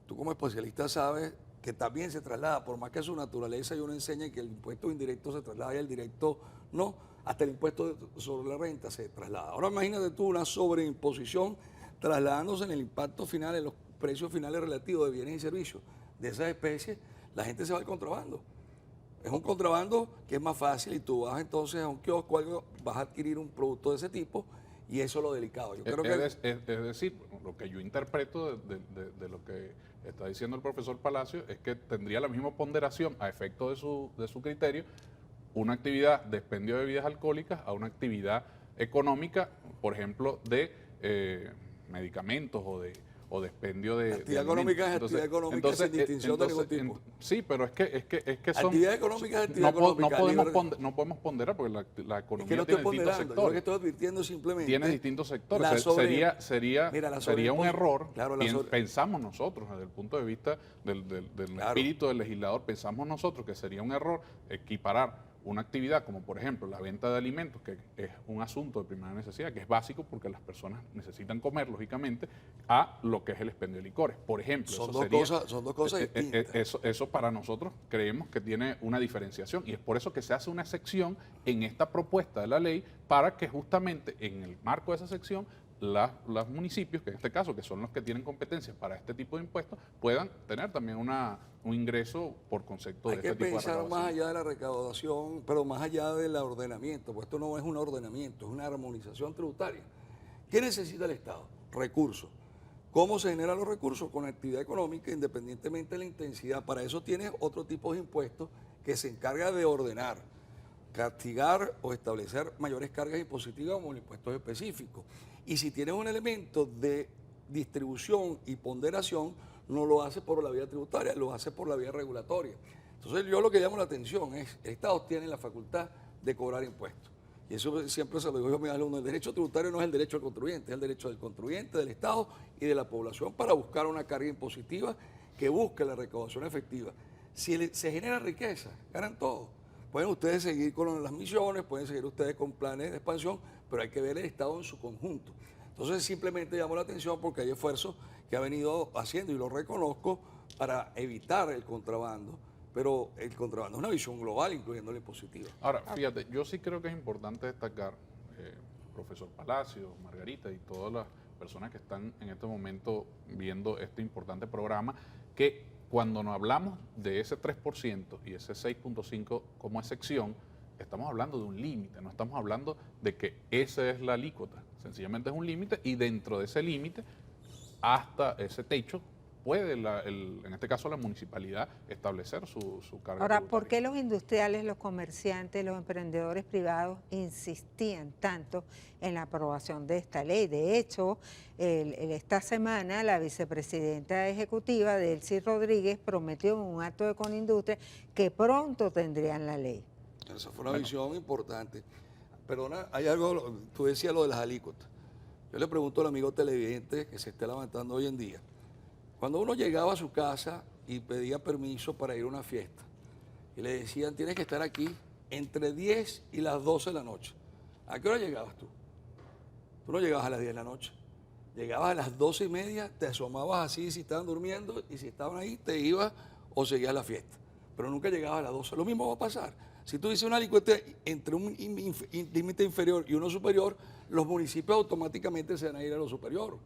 Tú como especialista sabes que también se traslada, por más que su naturaleza y uno enseña que el impuesto indirecto se traslada y el directo no, hasta el impuesto sobre la renta se traslada. Ahora imagínate tú una sobreimposición trasladándose en el impacto final, en los precios finales relativos de bienes y servicios de esas especies, la gente se va al contrabando. Es un contrabando que es más fácil y tú vas entonces a un kiosco o algo, vas a adquirir un producto de ese tipo y eso es lo delicado. Yo creo es decir, lo que yo interpreto de lo que está diciendo el profesor Palacio es que tendría la misma ponderación a efecto de su criterio una actividad de expendio de bebidas alcohólicas a una actividad económica, por ejemplo, de medicamentos o de expendio de actividad económica es actividad económica sin distinción de ningún tipo. Sí, pero es que son... Actividad económica es actividad económica. No podemos ponderar porque la economía es que no tiene distintos sectores. Yo lo que estoy advirtiendo simplemente... Tiene distintos sectores. Sería un error, claro, pensamos nosotros, desde el punto de vista del espíritu del legislador, pensamos nosotros que sería un error equiparar una actividad como por ejemplo la venta de alimentos, que es un asunto de primera necesidad, que es básico porque las personas necesitan comer, lógicamente, a lo que es el expendio de licores. Por ejemplo, Son eso dos cosas distintas. eso para nosotros creemos que tiene una diferenciación y es por eso que se hace una sección en esta propuesta de la ley para que justamente en el marco de esa sección los municipios, que en este caso que son los que tienen competencias para este tipo de impuestos, puedan tener también un ingreso por concepto de este tipo de Hay que pensar recaudación. más allá de la recaudación, pero más allá del ordenamiento, pues esto no es un ordenamiento, es una armonización tributaria. ¿Qué necesita el Estado? Recursos. ¿Cómo se generan los recursos? Con actividad económica, independientemente de la intensidad. Para eso tienes otro tipo de impuestos que se encarga de ordenar, castigar o establecer mayores cargas impositivas como los impuestos específicos. Y si tienes un elemento de distribución y ponderación, no lo hace por la vía tributaria, lo hace por la vía regulatoria. Entonces yo lo que llamo la atención es, el Estado tiene la facultad de cobrar impuestos. Y eso siempre se lo digo yo a mis alumnos, el derecho tributario no es el derecho del contribuyente, es el derecho del contribuyente, del Estado y de la población para buscar una carga impositiva que busque la recaudación efectiva. Si se genera riqueza, ganan todos. Pueden ustedes seguir con las misiones, pueden seguir ustedes con planes de expansión, pero hay que ver el Estado en su conjunto. Entonces simplemente llamo la atención porque hay esfuerzos que ha venido haciendo y lo reconozco para evitar el contrabando, pero el contrabando es una visión global, incluyendo la impositiva. Ahora, fíjate, yo sí creo que es importante destacar, profesor Palacio, Margarita y todas las personas que están en este momento viendo este importante programa, que cuando nos hablamos de ese 3% y ese 6.5% como excepción, estamos hablando de un límite, no estamos hablando de que esa es la alícuota, sencillamente es un límite y dentro de ese límite, hasta ese techo, puede, en este caso la municipalidad, establecer su carga Ahora, tributaria. ¿por qué los industriales, los comerciantes, los emprendedores privados insistían tanto en la aprobación de esta ley? De hecho, esta semana la vicepresidenta ejecutiva, Delcy Rodríguez, prometió en un acto de Conindustria que pronto tendrían la ley. Esa fue una visión importante. Perdona, hay algo, tú decías lo de las alícuotas. Yo le pregunto al amigo televidente que se está levantando hoy en día. Cuando uno llegaba a su casa y pedía permiso para ir a una fiesta, y le decían, tienes que estar aquí entre 10 y las 12 de la noche. ¿A qué hora llegabas tú? Tú no llegabas a las 10 de la noche. Llegabas a las 12:30, te asomabas así si estaban durmiendo, y si estaban ahí, te ibas o seguías la fiesta. Pero nunca llegabas a las 12. Lo mismo va a pasar. Si tú dices una alícuota entre un límite inferior y uno superior, los municipios automáticamente se van a ir a lo superior.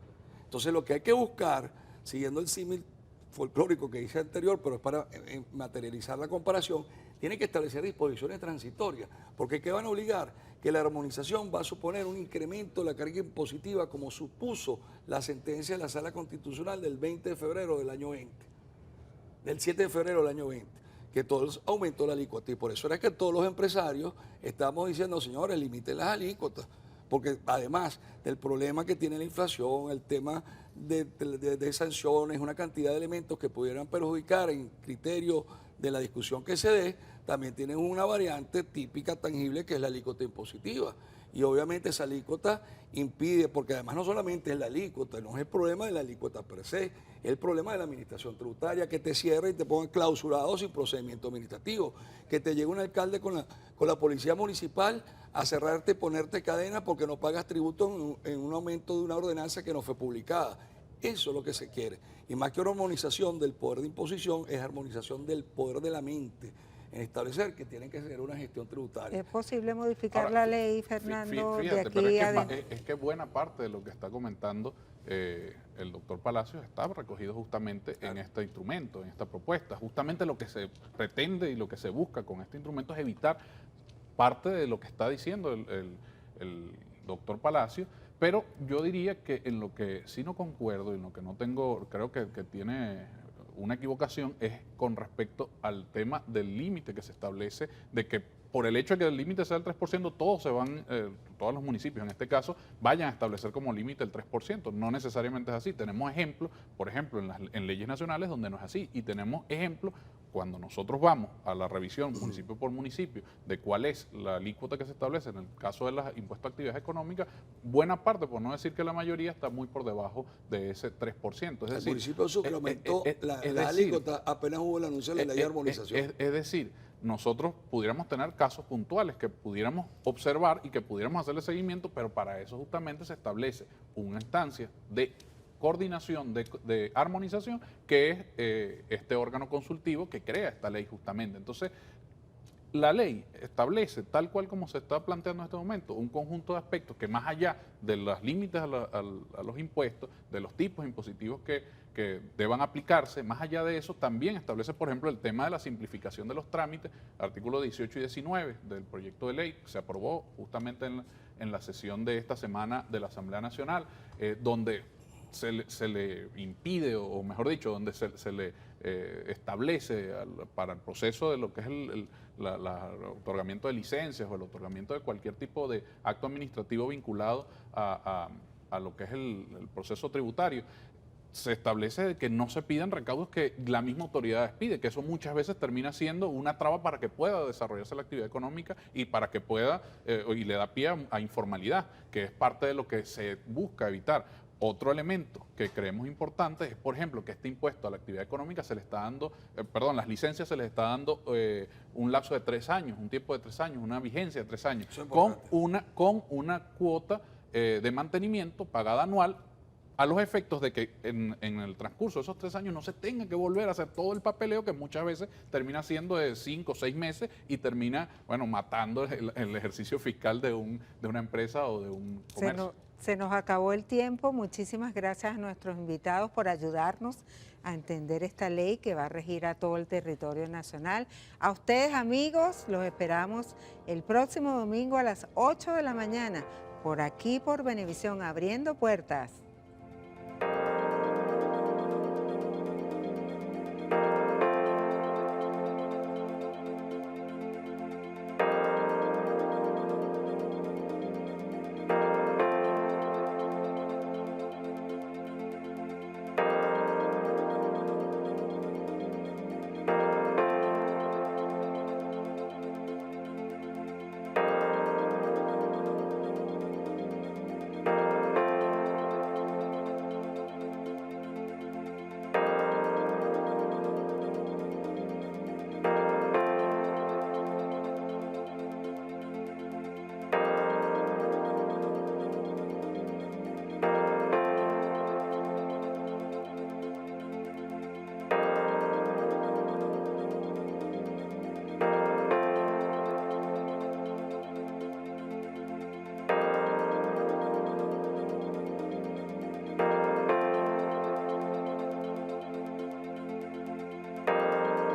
Entonces lo que hay que buscar, siguiendo el símil folclórico que hice anterior, pero es para materializar la comparación, tiene que establecer disposiciones transitorias, porque ¿qué van a obligar? Que la armonización va a suponer un incremento de la carga impositiva como supuso la sentencia de la Sala Constitucional del 20 de febrero del año 20, del 7 de febrero del año 20, que todo aumentó la alícuota, y por eso era que todos los empresarios estamos diciendo, señores, limiten las alícuotas, porque además del problema que tiene la inflación, el tema de sanciones, una cantidad de elementos que pudieran perjudicar en criterio de la discusión que se dé, también tienen una variante típica tangible que es la alícuota impositiva. Y obviamente esa alícuota impide, porque además no solamente es la alícuota, no es el problema de la alícuota per se, es el problema de la administración tributaria, que te cierre y te pongan clausurado sin procedimiento administrativo, que te llegue un alcalde con la policía municipal a cerrarte y ponerte cadena porque no pagas tributo en un aumento de una ordenanza que no fue publicada. Eso es lo que se quiere. Y más que una armonización del poder de imposición, es armonización del poder de la mente, en establecer que tienen que hacer una gestión tributaria. ¿Es posible modificar Ahora, la ley, Fernando, fíjate, de aquí pero adelante? es que buena parte de lo que está comentando el doctor Palacios está recogido justamente en este instrumento, en esta propuesta. Justamente lo que se pretende y lo que se busca con este instrumento es evitar parte de lo que está diciendo el doctor Palacios, pero yo diría que en lo que sí no concuerdo y en lo que no tengo, creo que tiene una equivocación es con respecto al tema del límite que se establece, de que por el hecho de que el límite sea el 3%, todos se van, todos los municipios en este caso, vayan a establecer como límite el 3%. No necesariamente es así. Tenemos ejemplos, por ejemplo, en leyes nacionales donde no es así. Y tenemos ejemplos cuando nosotros vamos a la revisión municipio por municipio de cuál es la alícuota que se establece en el caso de los impuestos a actividades económicas, buena parte, por no decir que la mayoría, está muy por debajo de ese 3%. Es decir, el municipio de Sucre aumentó la alícuota apenas hubo el anuncio de la ley de armonización. Es decir, nosotros pudiéramos tener casos puntuales que pudiéramos observar y que pudiéramos hacerle seguimiento, pero para eso justamente se establece una instancia de coordinación, de armonización, que es este órgano consultivo que crea esta ley justamente. Entonces, la ley establece, tal cual como se está planteando en este momento, un conjunto de aspectos que más allá de los límites a los impuestos, de los tipos impositivos que deban aplicarse, más allá de eso, también establece, por ejemplo, el tema de la simplificación de los trámites, artículos 18 y 19 del proyecto de ley que se aprobó justamente en la sesión de esta semana de la Asamblea Nacional, donde se le impide, o mejor dicho, donde se le establece para el proceso de lo que es el otorgamiento de licencias o el otorgamiento de cualquier tipo de acto administrativo vinculado a lo que es el proceso tributario, se establece que no se pidan recaudos que la misma autoridad pide, que eso muchas veces termina siendo una traba para que pueda desarrollarse la actividad económica y para que pueda, y le da pie a informalidad, que es parte de lo que se busca evitar. Otro elemento que creemos importante es, por ejemplo, que este impuesto a la actividad económica se le está dando, las licencias se le está dando un lapso de 3 años, un tiempo de 3 años, una vigencia de 3 años, con una cuota de mantenimiento pagada anual, a los efectos de que en el transcurso de esos 3 años no se tenga que volver a hacer todo el papeleo que muchas veces termina siendo de 5 o 6 meses y termina, matando el ejercicio fiscal de una empresa o de un comercio. Se nos acabó el tiempo. Muchísimas gracias a nuestros invitados por ayudarnos a entender esta ley que va a regir a todo el territorio nacional. A ustedes, amigos, los esperamos el próximo domingo a las 8 de la mañana, por aquí por Venevisión, abriendo puertas.